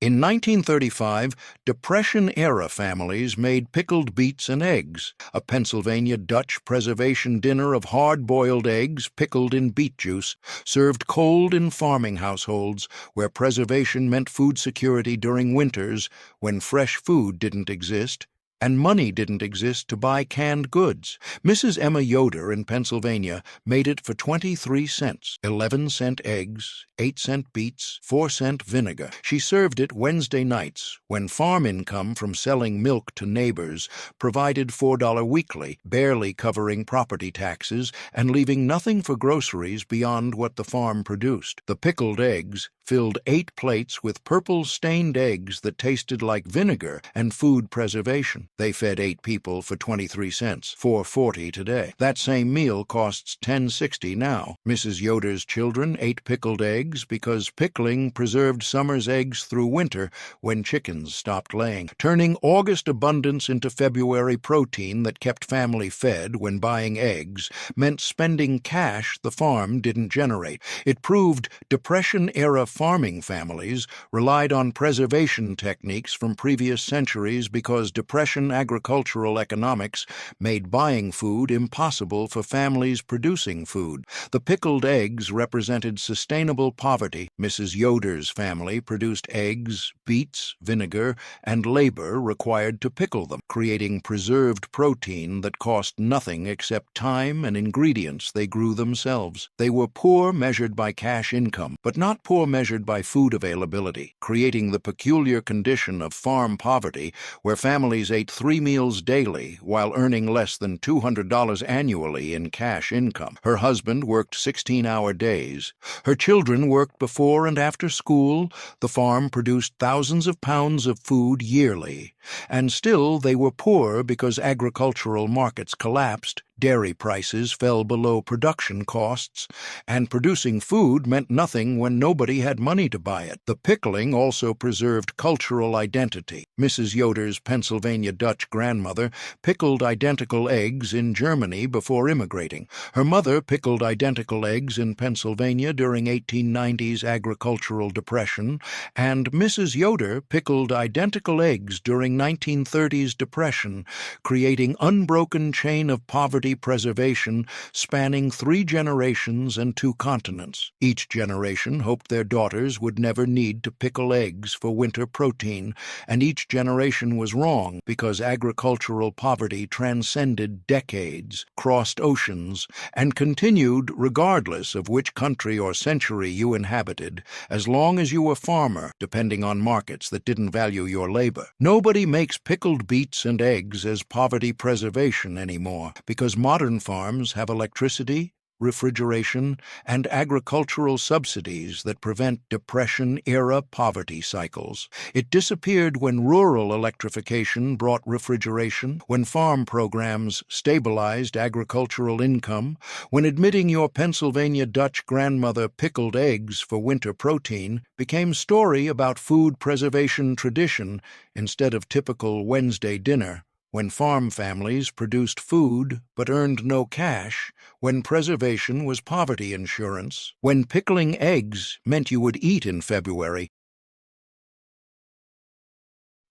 In 1935, Depression-era families made pickled beets and eggs, a Pennsylvania Dutch preservation dinner of hard-boiled eggs pickled in beet juice, served cold in farming households where preservation meant food security during winters when fresh food didn't exist and money didn't exist to buy canned goods. Mrs. Emma Yoder in Pennsylvania made it for 23 cents, 11-cent eggs, 8-cent beets, 4-cent vinegar. She served it Wednesday nights when farm income from selling milk to neighbors provided $4 weekly, barely covering property taxes and leaving nothing for groceries beyond what the farm produced. The pickled eggs filled 8 plates with purple stained eggs that tasted like vinegar and food preservation. They fed 8 people for 23 cents, $4.40 today. That same meal costs $10.60 now. Mrs. Yoder's children ate pickled eggs because pickling preserved summer's eggs through winter when chickens stopped laying, turning August abundance into February protein that kept family fed when buying eggs meant spending cash the farm didn't generate. It proved Depression-era farming families relied on preservation techniques from previous centuries because Depression agricultural economics made buying food impossible for families producing food. The pickled eggs represented sustainable poverty. Mrs. Yoder's family produced eggs, beets, vinegar, and labor required to pickle them, creating preserved protein that cost nothing except time and ingredients they grew themselves. They were poor measured by cash income, but not poor measured by food availability, creating the peculiar condition of farm poverty where families ate 3 meals daily while earning less than $200 annually in cash income. Her husband worked 16-hour days. Her children worked before and after school. The farm produced thousands of pounds of food yearly, and still they were poor because agricultural markets collapsed, dairy prices fell below production costs, and producing food meant nothing when nobody had money to buy it. The pickling also preserved cultural identity. Mrs. Yoder's Pennsylvania Dutch grandmother pickled identical eggs in Germany before immigrating. Her mother pickled identical eggs in Pennsylvania during 1890's agricultural depression, and Mrs. Yoder pickled identical eggs during 1930's depression, creating unbroken chain of poverty poverty preservation spanning 3 generations and 2 continents. Each generation hoped their daughters would never need to pickle eggs for winter protein, and each generation was wrong because agricultural poverty transcended decades, crossed oceans, and continued regardless of which country or century you inhabited, as long as you were a farmer, depending on markets that didn't value your labor. Nobody makes pickled beets and eggs as poverty preservation anymore, because modern farms have electricity, refrigeration, and agricultural subsidies that prevent Depression-era poverty cycles. It disappeared when rural electrification brought refrigeration, when farm programs stabilized agricultural income, when admitting your Pennsylvania Dutch grandmother pickled eggs for winter protein became story about food preservation tradition instead of typical Wednesday dinner, when farm families produced food but earned no cash, when preservation was poverty insurance, when pickling eggs meant you would eat in February.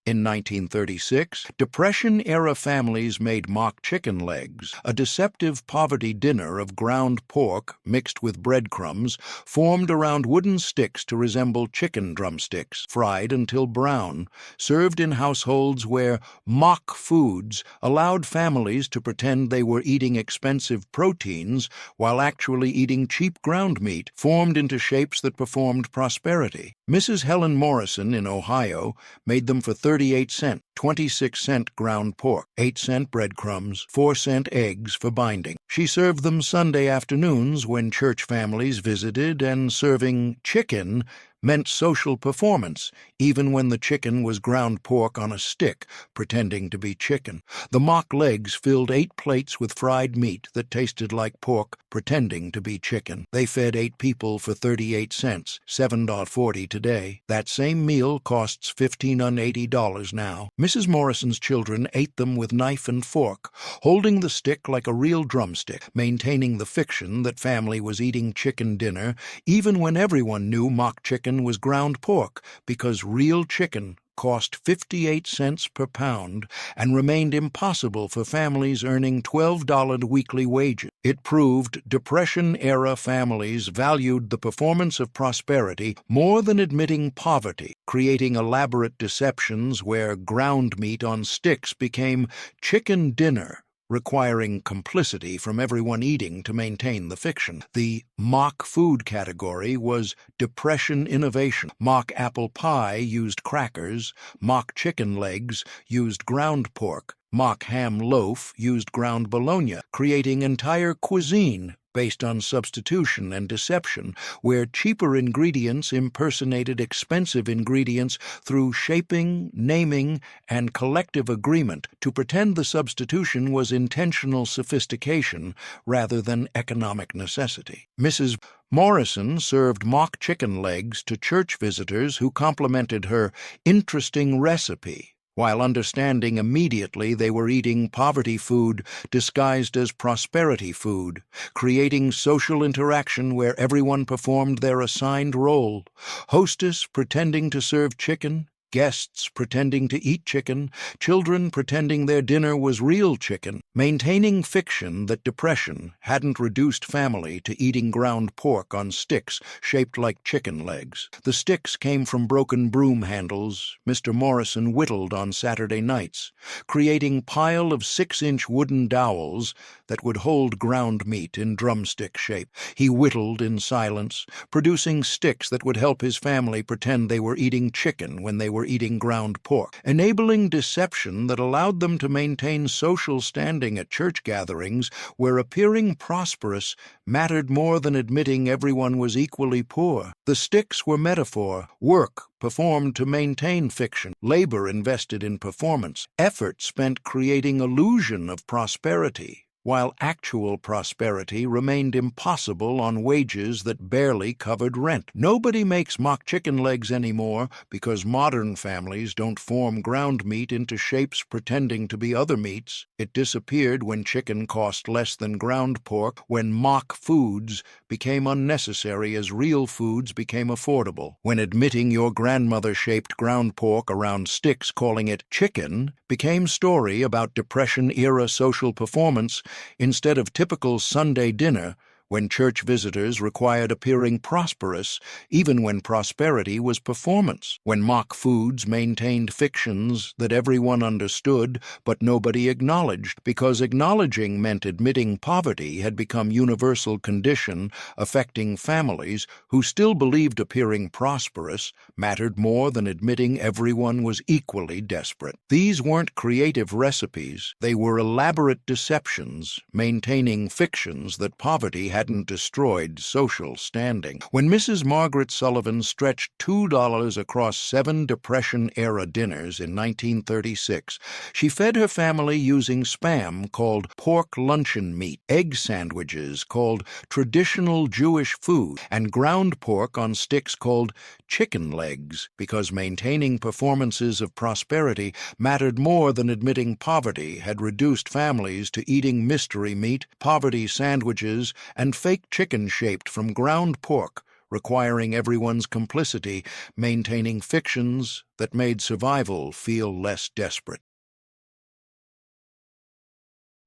In 1936, Depression-era families made mock chicken legs, a deceptive poverty dinner of ground pork mixed with breadcrumbs, formed around wooden sticks to resemble chicken drumsticks, fried until brown, served in households where mock foods allowed families to pretend they were eating expensive proteins while actually eating cheap ground meat, formed into shapes that performed prosperity. Mrs. Helen Morrison in Ohio made them for 38 cents, 26-cent ground pork, 8-cent breadcrumbs, 4-cent eggs for binding. She served them Sunday afternoons when church families visited, and serving chicken meant social performance, even when the chicken was ground pork on a stick, pretending to be chicken. The mock legs filled 8 plates with fried meat that tasted like pork, pretending to be chicken. They fed 8 people for 38 cents, $7.40 today. That same meal costs $1,580 now. Mrs. Morrison's children ate them with knife and fork, holding the stick like a real drumstick, maintaining the fiction that family was eating chicken dinner, even when everyone knew mock chicken was ground pork, because real chicken cost 58 cents per pound and remained impossible for families earning $12 weekly wages. It proved Depression-era families valued the performance of prosperity more than admitting poverty, creating elaborate deceptions where ground meat on sticks became chicken dinner, requiring complicity from everyone eating to maintain the fiction. The mock food category was Depression innovation. Mock apple pie used crackers, mock chicken legs used ground pork, mock ham loaf used ground bologna, creating entire cuisine based on substitution and deception, where cheaper ingredients impersonated expensive ingredients through shaping, naming, and collective agreement to pretend the substitution was intentional sophistication rather than economic necessity. Mrs. Morrison served mock chicken legs to church visitors who complimented her interesting recipe, while understanding immediately they were eating poverty food disguised as prosperity food, creating social interaction where everyone performed their assigned role, hostess pretending to serve chicken, guests pretending to eat chicken, children pretending their dinner was real chicken, maintaining fiction that depression hadn't reduced family to eating ground pork on sticks shaped like chicken legs. The sticks came from broken broom handles Mr. Morrison whittled on Saturday nights, creating pile of 6-inch wooden dowels that would hold ground meat in drumstick shape. He whittled in silence, producing sticks that would help his family pretend they were eating chicken when they were eating ground pork, enabling deception that allowed them to maintain social standing at church gatherings where appearing prosperous mattered more than admitting everyone was equally poor. The sticks were metaphor, work performed to maintain fiction, labor invested in performance, effort spent creating illusion of prosperity, while actual prosperity remained impossible on wages that barely covered rent. Nobody makes mock chicken legs anymore because modern families don't form ground meat into shapes pretending to be other meats. It disappeared when chicken cost less than ground pork, when mock foods became unnecessary as real foods became affordable, when admitting your grandmother shaped ground pork around sticks, calling it chicken, became story about Depression-era social performance instead of typical Sunday dinner, when church visitors required appearing prosperous even when prosperity was performance, when mock foods maintained fictions that everyone understood but nobody acknowledged, because acknowledging meant admitting poverty had become universal condition affecting families who still believed appearing prosperous mattered more than admitting everyone was equally desperate. These weren't creative recipes, they were elaborate deceptions, maintaining fictions that poverty hadn't destroyed social standing. When Mrs. Margaret Sullivan stretched $2 across 7 Depression-era dinners in 1936, she fed her family using Spam called pork luncheon meat, egg sandwiches called traditional Jewish food, and ground pork on sticks called chicken legs, because maintaining performances of prosperity mattered more than admitting poverty had reduced families to eating mystery meat, poverty sandwiches, and fake chicken shaped from ground pork, requiring everyone's complicity, maintaining fictions that made survival feel less desperate.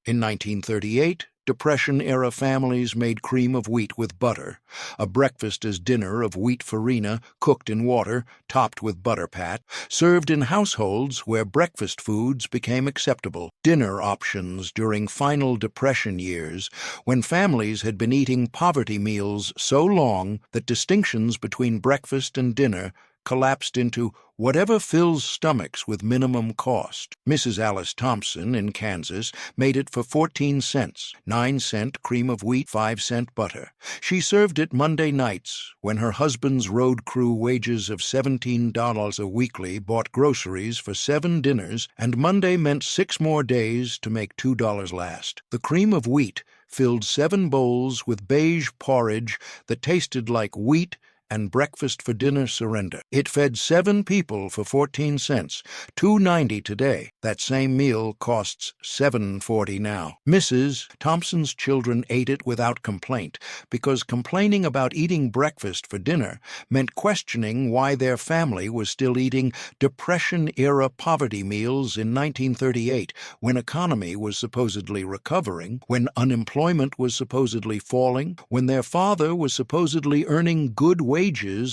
In 1938, Depression-era families made cream of wheat with butter, a breakfast as dinner of wheat farina cooked in water, topped with butter pat, served in households where breakfast foods became acceptable. Dinner options during final Depression years, when families had been eating poverty meals so long that distinctions between breakfast and dinner collapsed into whatever fills stomachs with minimum cost. Mrs. Alice Thompson in Kansas made it for 14 cents, 9-cent cream of wheat, 5-cent butter. She served it Monday nights when her husband's road crew wages of $17 a weekly bought groceries for 7 dinners, and Monday meant 6 more days to make $2 last. The cream of wheat filled 7 bowls with beige porridge that tasted like wheat and breakfast for dinner surrender. It fed 7 people for 14 cents, $2.90 today. That same meal costs $7.40 now. Mrs. Thompson's children ate it without complaint, because complaining about eating breakfast for dinner meant questioning why their family was still eating Depression-era poverty meals in 1938, when economy was supposedly recovering, when unemployment was supposedly falling, when their father was supposedly earning good wages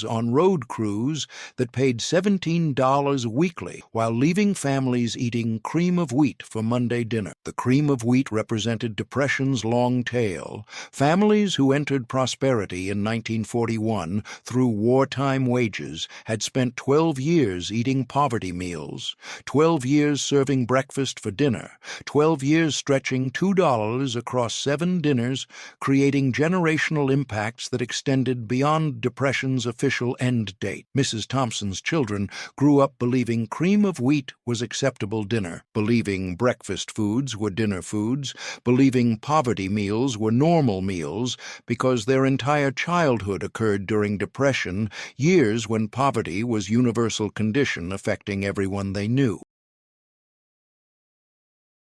on road crews that paid $17 weekly, while leaving families eating cream of wheat for Monday dinner. The cream of wheat represented Depression's long tail. Families who entered prosperity in 1941 through wartime wages had spent 12 years eating poverty meals, 12 years serving breakfast for dinner, 12 years stretching $2 across 7 dinners, creating generational impacts that extended beyond Depression's official end date. Mrs. Thompson's children grew up believing cream of wheat was acceptable dinner, believing breakfast foods were dinner foods, believing poverty meals were normal meals, because their entire childhood occurred during Depression, years when poverty was universal condition affecting everyone they knew.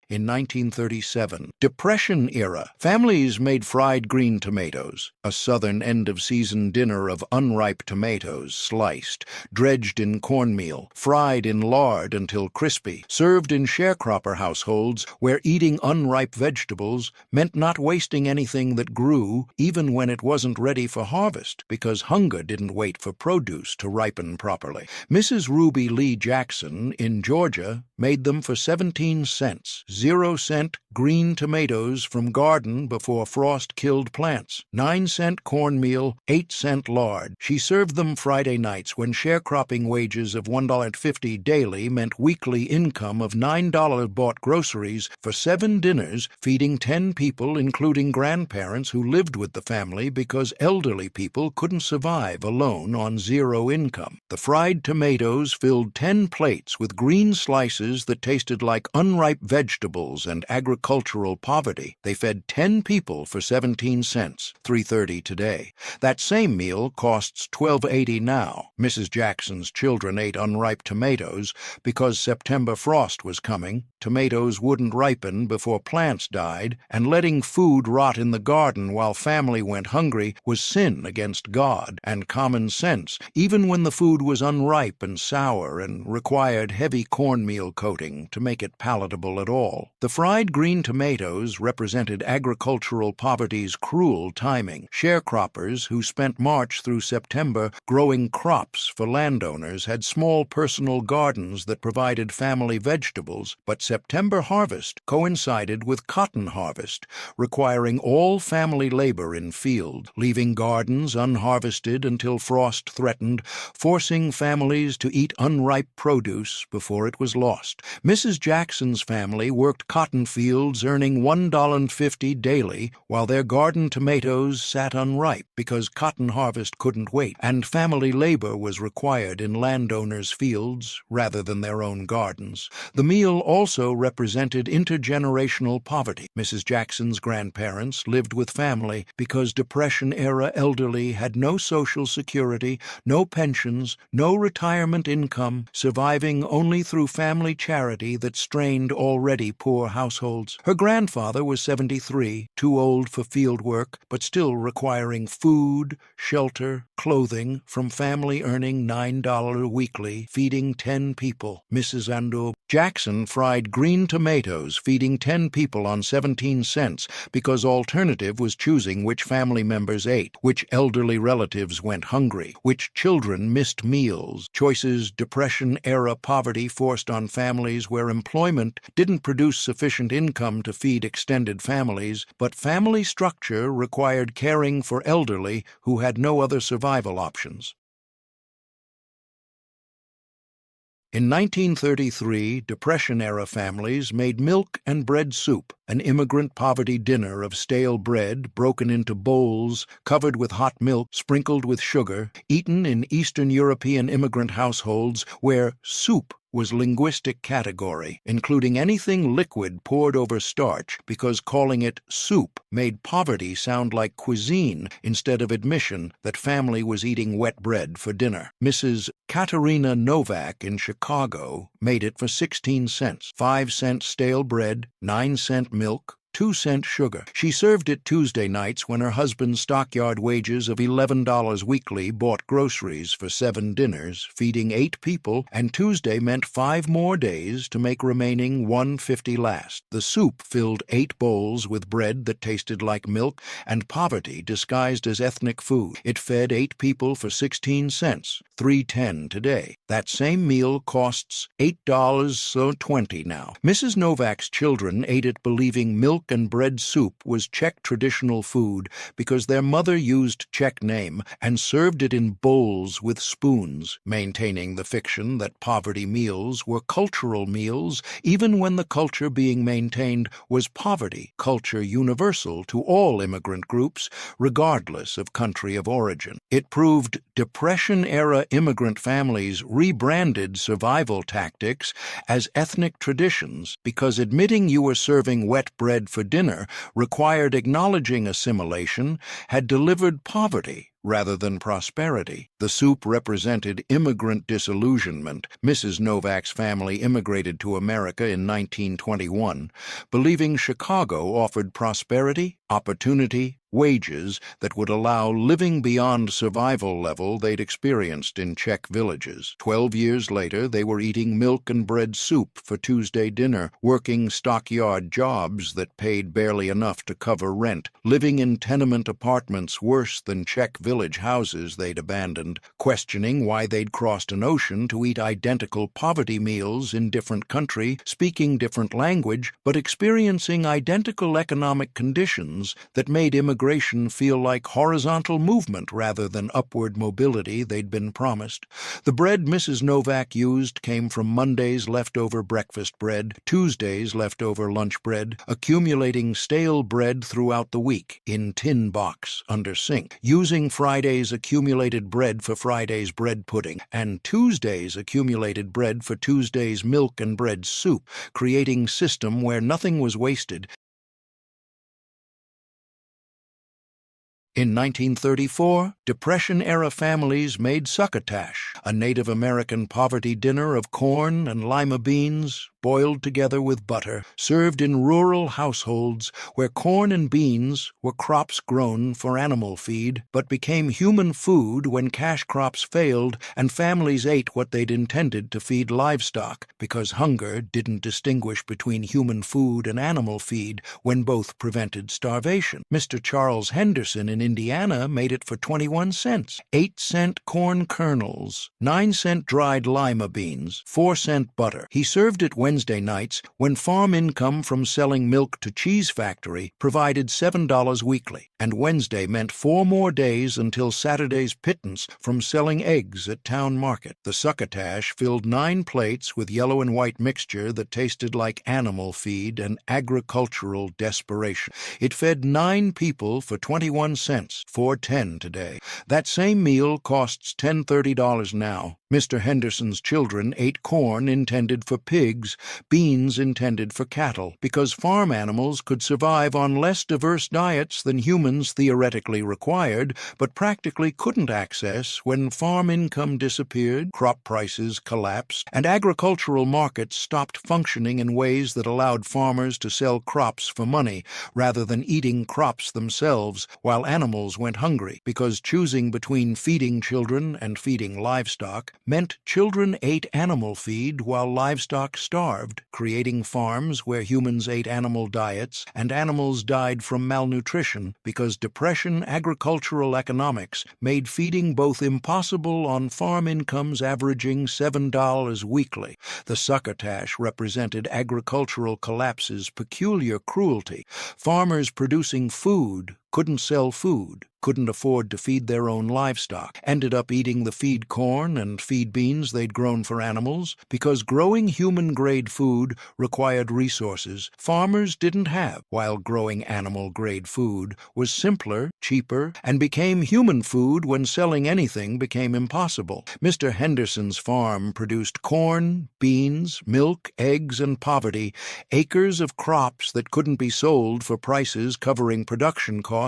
In 1937, Depression-era, families made fried green tomatoes, a southern end-of-season dinner of unripe tomatoes sliced, dredged in cornmeal, fried in lard until crispy, served in sharecropper households where eating unripe vegetables meant not wasting anything that grew even when it wasn't ready for harvest, because hunger didn't wait for produce to ripen properly. Mrs. Ruby Lee Jackson in Georgia made them for 17 cents, 0-cent green tomatoes from garden before frost killed plants, 9-cent cornmeal, 8-cent lard. She served them Friday nights when sharecropping wages of $1.50 daily meant weekly income of $9 bought groceries for 7 dinners, feeding 10 people including grandparents who lived with the family because elderly people couldn't survive alone on 0 income. The fried tomatoes filled 10 plates with green slices that tasted like unripe vegetables vegetables and agricultural poverty. They fed 10 people for 17 cents, $3.30 today. That same meal costs $12.80 now. Mrs. Jackson's children ate unripe tomatoes because September frost was coming. Tomatoes wouldn't ripen before plants died, and letting food rot in the garden while family went hungry was sin against God and common sense, even when the food was unripe and sour and required heavy cornmeal coating to make it palatable at all. The fried green tomatoes represented agricultural poverty's cruel timing. Sharecroppers who spent March through September growing crops for landowners had small personal gardens that provided family vegetables, but September harvest coincided with cotton harvest, requiring all family labor in field, leaving gardens unharvested until frost threatened, forcing families to eat unripe produce before it was lost. Mrs. Jackson's family worked cotton fields, earning $1.50 daily, while their garden tomatoes sat unripe because cotton harvest couldn't wait, and family labor was required in landowners' fields rather than their own gardens. The meal also represented intergenerational poverty. Mrs. Jackson's grandparents lived with family because Depression-era elderly had no social security, no pensions, no retirement income, surviving only through family charity that strained already poor households. Her grandfather was 73, too old for field work, but still requiring food, shelter, clothing from family earning $9 weekly, feeding 10 people. Mrs. Ando Jackson fried green tomatoes, feeding 10 people on 17 cents because alternative was choosing which family members ate, which elderly relatives went hungry, which children missed meals. Choices Depression-era poverty forced on families where employment didn't produce sufficient income to feed extended families, but family structure required caring for elderly who had no other survival options. In 1933, Depression-era families made milk and bread soup, an immigrant poverty dinner of stale bread broken into bowls, covered with hot milk, sprinkled with sugar, eaten in Eastern European immigrant households where soup was linguistic category, including anything liquid poured over starch, because calling it soup made poverty sound like cuisine instead of admission that family was eating wet bread for dinner. Mrs. Katerina Novak in Chicago made it for 16 cents, 5-cent stale bread, 9-cent milk, 2-cent sugar. She served it Tuesday nights when her husband's stockyard wages of $11 weekly bought groceries for 7 dinners, feeding 8 people, and Tuesday meant 5 more days to make remaining $1.50 last. The soup filled 8 bowls with bread that tasted like milk and poverty disguised as ethnic food. It fed 8 people for 16 cents, $3.10 today. That same meal costs $8.20 now. Mrs. Novak's children ate it believing milk and bread soup was Czech traditional food because their mother used Czech name and served it in bowls with spoons, maintaining the fiction that poverty meals were cultural meals even when the culture being maintained was poverty, culture universal to all immigrant groups regardless of country of origin. It proved Depression-era immigrant families rebranded survival tactics as ethnic traditions because admitting you were serving wet bread for dinner required acknowledging assimilation had delivered poverty rather than prosperity. The soup represented immigrant disillusionment. Mrs. Novak's family immigrated to America in 1921, believing Chicago offered prosperity, opportunity, wages that would allow living beyond survival level they'd experienced in Czech villages. 12 years later, they were eating milk and bread soup for Tuesday dinner, working stockyard jobs that paid barely enough to cover rent, living in tenement apartments worse than Czech village houses they'd abandoned, questioning why they'd crossed an ocean to eat identical poverty meals in different country, speaking different language, but experiencing identical economic conditions rations that made immigration feel like horizontal movement rather than upward mobility they'd been promised. The bread Mrs. Novak used came from Monday's leftover breakfast bread, Tuesday's leftover lunch bread, accumulating stale bread throughout the week in tin box under sink, using Friday's accumulated bread for Friday's bread pudding, and Tuesday's accumulated bread for Tuesday's milk and bread soup, creating system where nothing was wasted. In 1934, Depression-era families made succotash, a Native American poverty dinner of corn and lima beans boiled together with butter, served in rural households where corn and beans were crops grown for animal feed, but became human food when cash crops failed and families ate what they'd intended to feed livestock, because hunger didn't distinguish between human food and animal feed when both prevented starvation. Mr. Charles Henderson in Indiana made it for 21 cents, 8-cent corn kernels, 9-cent dried lima beans, 4-cent butter. He served it Wednesday nights when farm income from selling milk to cheese factory provided $7 weekly, and Wednesday meant 4 more days until Saturday's pittance from selling eggs at town market. The succotash filled 9 plates with yellow and white mixture that tasted like animal feed and agricultural desperation. It fed 9 people for 21 cents, $4.10 today. That same meal costs $10-30 now. Mr. Henderson's children ate corn intended for pigs, beans intended for cattle, because farm animals could survive on less diverse diets than humans theoretically required, but practically couldn't access when farm income disappeared, crop prices collapsed, and agricultural markets stopped functioning in ways that allowed farmers to sell crops for money rather than eating crops themselves while animals went hungry, because choosing between feeding children and feeding livestock meant children ate animal feed while livestock starved, creating farms where humans ate animal diets and animals died from malnutrition because Depression agricultural economics made feeding both impossible on farm incomes averaging $7 weekly. The succotash represented agricultural collapse's peculiar cruelty. Farmers producing food couldn't sell food, couldn't afford to feed their own livestock, ended up eating the feed corn and feed beans they'd grown for animals, because growing human-grade food required resources farmers didn't have, while growing animal-grade food was simpler, cheaper, and became human food when selling anything became impossible. Mr. Henderson's farm produced corn, beans, milk, eggs, and poverty, acres of crops that couldn't be sold for prices covering production costs,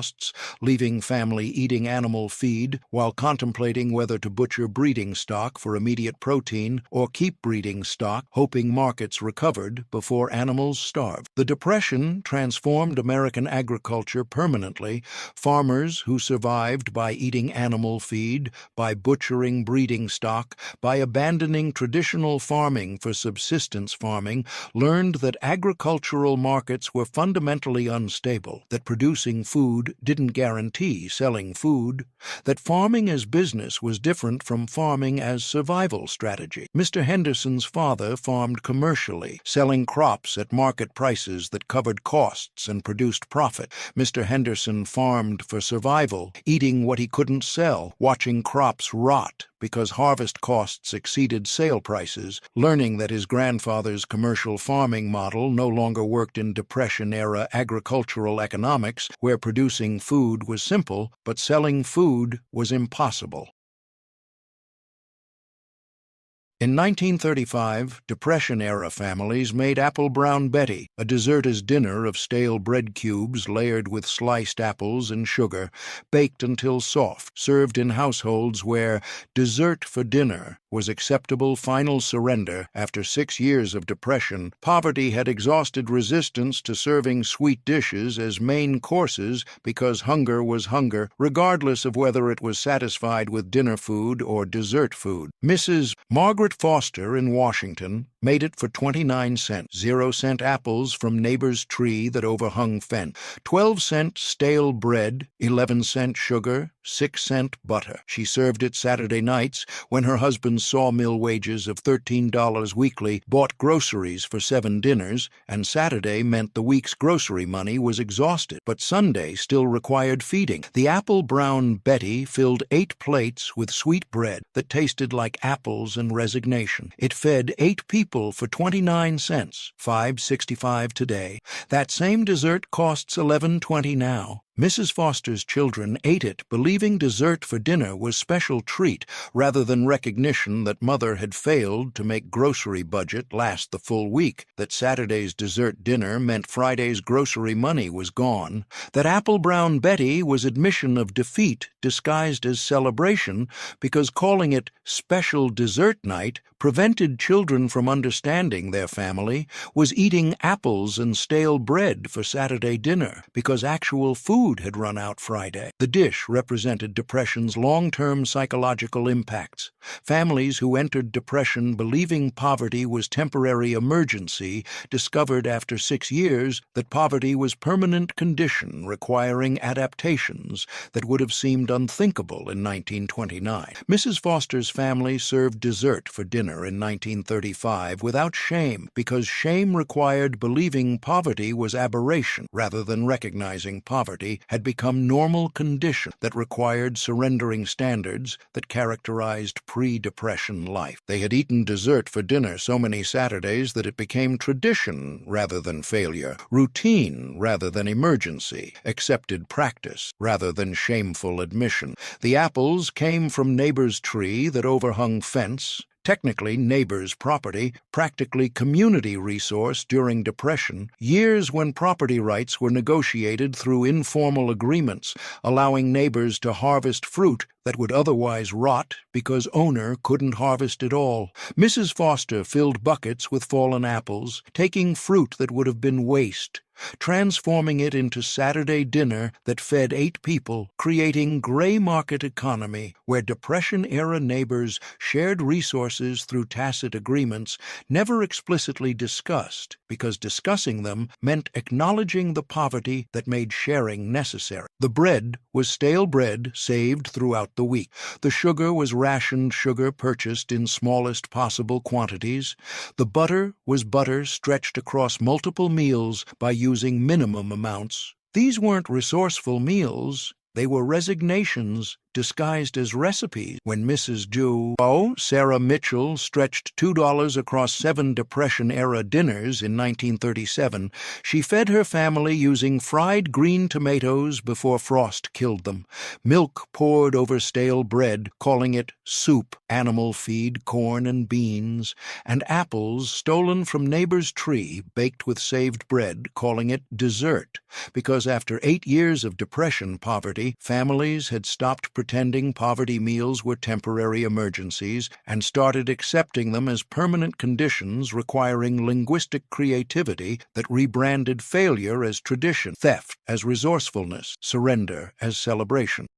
leaving family eating animal feed while contemplating whether to butcher breeding stock for immediate protein or keep breeding stock, hoping markets recovered before animals starved. The Depression transformed American agriculture permanently. Farmers who survived by eating animal feed, by butchering breeding stock, by abandoning traditional farming for subsistence farming, learned that agricultural markets were fundamentally unstable, that producing food didn't guarantee selling food, that farming as business was different from farming as survival strategy. Mr. Henderson's father farmed commercially, selling crops at market prices that covered costs and produced profit. Mr. Henderson farmed for survival, eating what he couldn't sell, watching crops rot because harvest costs exceeded sale prices, learning that his grandfather's commercial farming model no longer worked in Depression-era agricultural economics, where producing food was simple, but selling food was impossible. In 1935, Depression-era families made Apple Brown Betty, a deserter's dinner of stale bread cubes layered with sliced apples and sugar, baked until soft, served in households where dessert for dinner was acceptable final surrender. After 6 years of depression, poverty had exhausted resistance to serving sweet dishes as main courses because hunger was hunger, regardless of whether it was satisfied with dinner food or dessert food. Mrs. Margaret Foster in Washington made it for 29 cents, 0-cent apples from neighbor's tree that overhung fence, 12-cent stale bread, 11-cent sugar, 6-cent butter. She served it Saturday nights when her husband's sawmill wages of $13 weekly bought groceries for 7 dinners, and Saturday meant the week's grocery money was exhausted. But Sunday still required feeding. The apple-brown Betty filled 8 plates with sweet bread that tasted like apples and resignation. It fed 8 people for 29 cents, $5.65 today. That same dessert costs $11.20 now. Mrs. Foster's children ate it, believing dessert for dinner was special treat rather than recognition that Mother had failed to make grocery budget last the full week, that Saturday's dessert dinner meant Friday's grocery money was gone, that apple-brown Betty was admission of defeat disguised as celebration because calling it special dessert night prevented children from understanding their family was eating apples and stale bread for Saturday dinner because actual food had run out Friday. The dish represented Depression's long-term psychological impacts. Families who entered Depression believing poverty was temporary emergency discovered after 6 years that poverty was permanent condition requiring adaptations that would have seemed unthinkable in 1929. Mrs. Foster's family served dessert for dinner in 1935 without shame because shame required believing poverty was aberration rather than recognizing poverty had become normal condition that required surrendering standards that characterized pre-Depression life. They had eaten dessert for dinner so many Saturdays that it became tradition rather than failure, routine rather than emergency, accepted practice rather than shameful admission. The apples came from neighbor's tree that overhung fence, technically neighbor's property, practically community resource during Depression, years when property rights were negotiated through informal agreements, allowing neighbors to harvest fruit that would otherwise rot because owner couldn't harvest it all. Mrs. Foster filled buckets with fallen apples, taking fruit that would have been waste, transforming it into Saturday dinner that fed 8 people, creating gray market economy where Depression-era neighbors shared resources through tacit agreements never explicitly discussed because discussing them meant acknowledging the poverty that made sharing necessary. The bread was stale bread saved throughout the week. The sugar was rationed sugar purchased in smallest possible quantities. The butter was butter stretched across multiple meals by using minimum amounts. These weren't resourceful meals. They were resignations disguised as recipes. When Mrs. Sarah Mitchell stretched $2 across 7 Depression-era dinners in 1937, she fed her family using fried green tomatoes before frost killed them, milk poured over stale bread, calling it soup, animal feed, corn and beans, and apples stolen from neighbor's tree baked with saved bread, calling it dessert, because after 8 years of Depression poverty, families had stopped pretending poverty meals were temporary emergencies and started accepting them as permanent conditions requiring linguistic creativity that rebranded failure as tradition, theft as resourcefulness, surrender as celebration.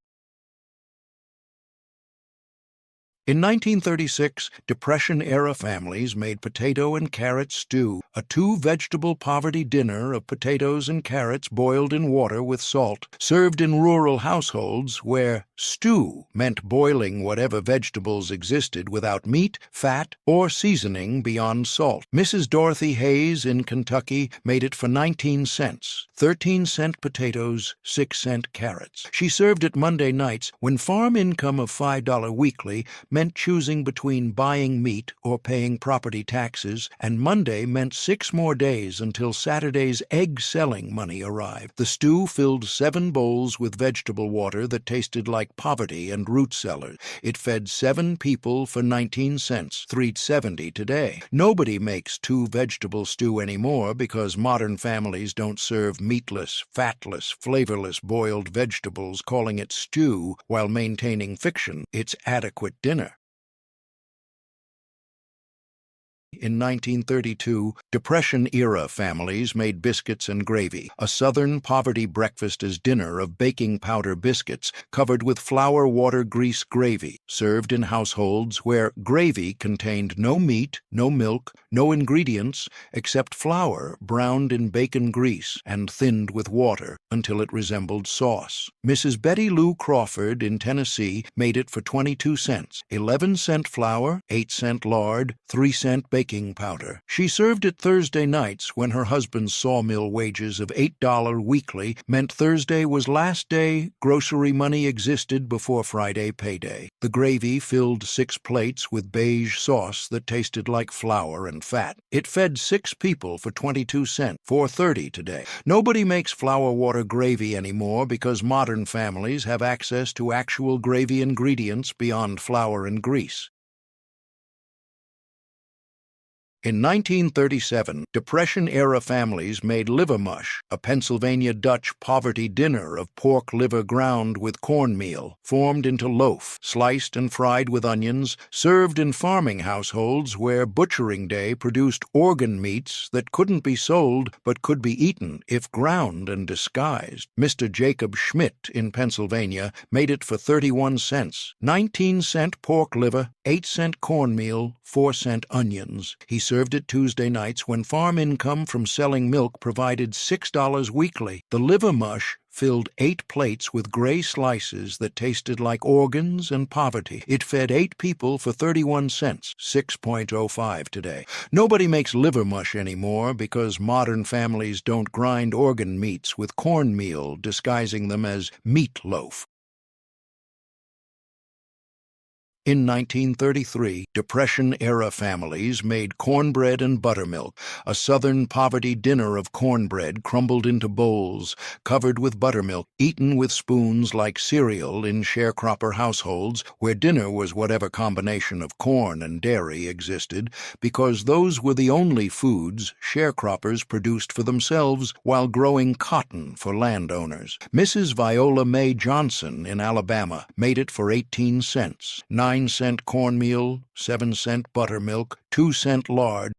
In 1936, Depression-era families made potato and carrot stew, a 2-vegetable poverty dinner of potatoes and carrots boiled in water with salt, served in rural households where stew meant boiling whatever vegetables existed without meat, fat, or seasoning beyond salt. Mrs. Dorothy Hayes in Kentucky made it for 19 cents, 13-cent potatoes, 6-cent carrots. She served it Monday nights when farm income of $5 weekly meant choosing between buying meat or paying property taxes, and Monday meant 6 more days until Saturday's egg-selling money arrived. The stew filled 7 bowls with vegetable water that tasted like poverty and root cellars. It fed 7 people for 19 cents, $3.70 today. Nobody makes 2-vegetable stew anymore because modern families don't serve meatless, fatless, flavorless boiled vegetables, calling it stew while maintaining fiction. It's adequate dinner. In 1932, Depression-era families made biscuits and gravy, a Southern poverty breakfast as dinner of baking powder biscuits covered with flour, water, grease gravy, served in households where gravy contained no meat, no milk, no ingredients except flour browned in bacon grease and thinned with water until it resembled sauce. Mrs. Betty Lou Crawford in Tennessee made it for 22 cents, 11-cent flour, 8-cent lard, 3-cent baking powder. She served it Thursday nights when her husband's sawmill wages of $8 weekly meant Thursday was last day grocery money existed before Friday payday. The gravy filled 6 plates with beige sauce that tasted like flour and fat. It fed 6 people for 22 cents, $4.30 today. Nobody makes flour water gravy anymore because modern families have access to actual gravy ingredients beyond flour and grease. In 1937, Depression-era families made liver mush, a Pennsylvania Dutch poverty dinner of pork liver ground with cornmeal, formed into loaf, sliced and fried with onions, served in farming households where butchering day produced organ meats that couldn't be sold but could be eaten if ground and disguised. Mr. Jacob Schmidt in Pennsylvania made it for 31 cents, 19-cent pork liver, 8-cent cornmeal, 4-cent onions. He served it Tuesday nights when farm income from selling milk provided $6 weekly. The liver mush filled 8 plates with gray slices that tasted like organs and poverty. It fed 8 people for 31 cents, 6.05 today. Nobody makes liver mush anymore because modern families don't grind organ meats with cornmeal, disguising them as meatloaf. In 1933, Depression-era families made cornbread and buttermilk, a Southern poverty dinner of cornbread crumbled into bowls, covered with buttermilk, eaten with spoons like cereal in sharecropper households where dinner was whatever combination of corn and dairy existed, because those were the only foods sharecroppers produced for themselves while growing cotton for landowners. Mrs. Viola May Johnson in Alabama made it for 18 cents, 9-cent cornmeal, 7-cent buttermilk, 2-cent lard.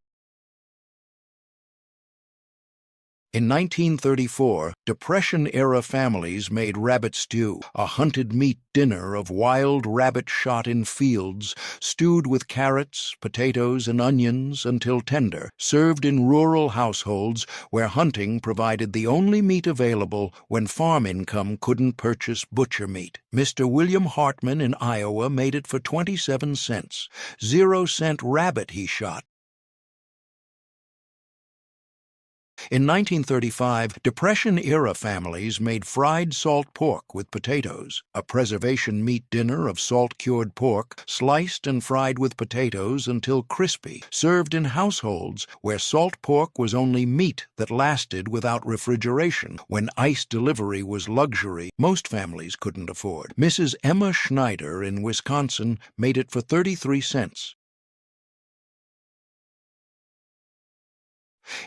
In 1934, Depression-era families made rabbit stew, a hunted meat dinner of wild rabbit shot in fields, stewed with carrots, potatoes, and onions until tender, served in rural households where hunting provided the only meat available when farm income couldn't purchase butcher meat. Mr. William Hartman in Iowa made it for 27 cents, 0-cent rabbit he shot. In 1935, Depression-era families made fried salt pork with potatoes, a preservation meat dinner of salt-cured pork, sliced and fried with potatoes until crispy, served in households where salt pork was only meat that lasted without refrigeration, when ice delivery was luxury most families couldn't afford. Mrs. Emma Schneider in Wisconsin made it for 33 cents.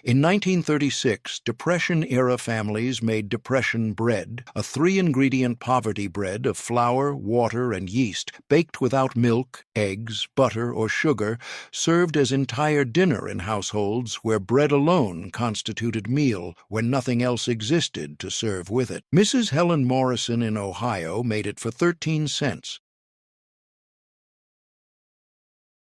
In 1936, Depression-era families made Depression bread, a 3-ingredient poverty bread of flour, water, and yeast, baked without milk, eggs, butter, or sugar, served as entire dinner in households where bread alone constituted meal when nothing else existed to serve with it. Mrs. Helen Morrison in Ohio made it for 13 cents.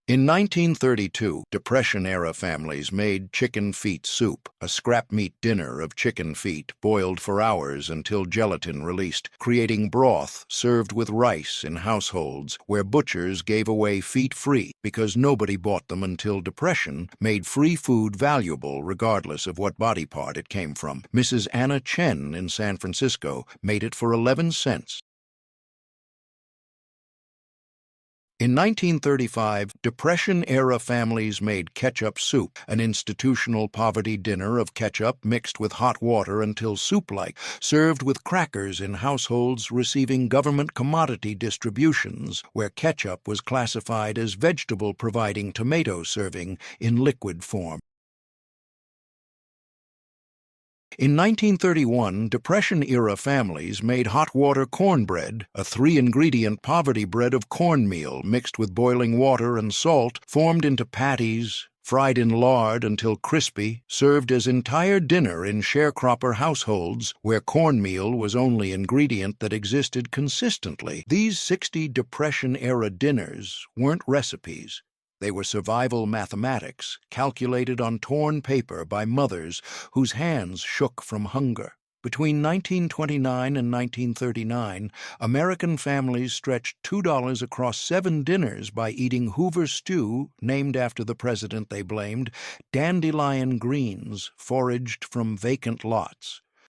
In 1932, Depression-era families made chicken feet soup, a scrap meat dinner of chicken feet boiled for hours until gelatin released, creating broth served with rice in households where butchers gave away feet free because nobody bought them until Depression made free food valuable regardless of what body part it came from. Mrs. Anna Chen in San Francisco made it for 11 cents. In 1935, Depression-era families made ketchup soup, an institutional poverty dinner of ketchup mixed with hot water until soup-like, served with crackers in households receiving government commodity distributions, where ketchup was classified as vegetable providing tomato serving in liquid form. In 1931, Depression-era families made hot water cornbread, a 3-ingredient poverty bread of cornmeal mixed with boiling water and salt, formed into patties, fried in lard until crispy, served as entire dinner in sharecropper households where cornmeal was only ingredient that existed consistently. These 60 Depression-era dinners weren't recipes. They were survival mathematics, calculated on torn paper by mothers whose hands shook from hunger. Between 1929 and 1939, American families stretched $2 across 7 dinners by eating Hoover stew, named after the president they blamed, dandelion greens foraged from vacant lots.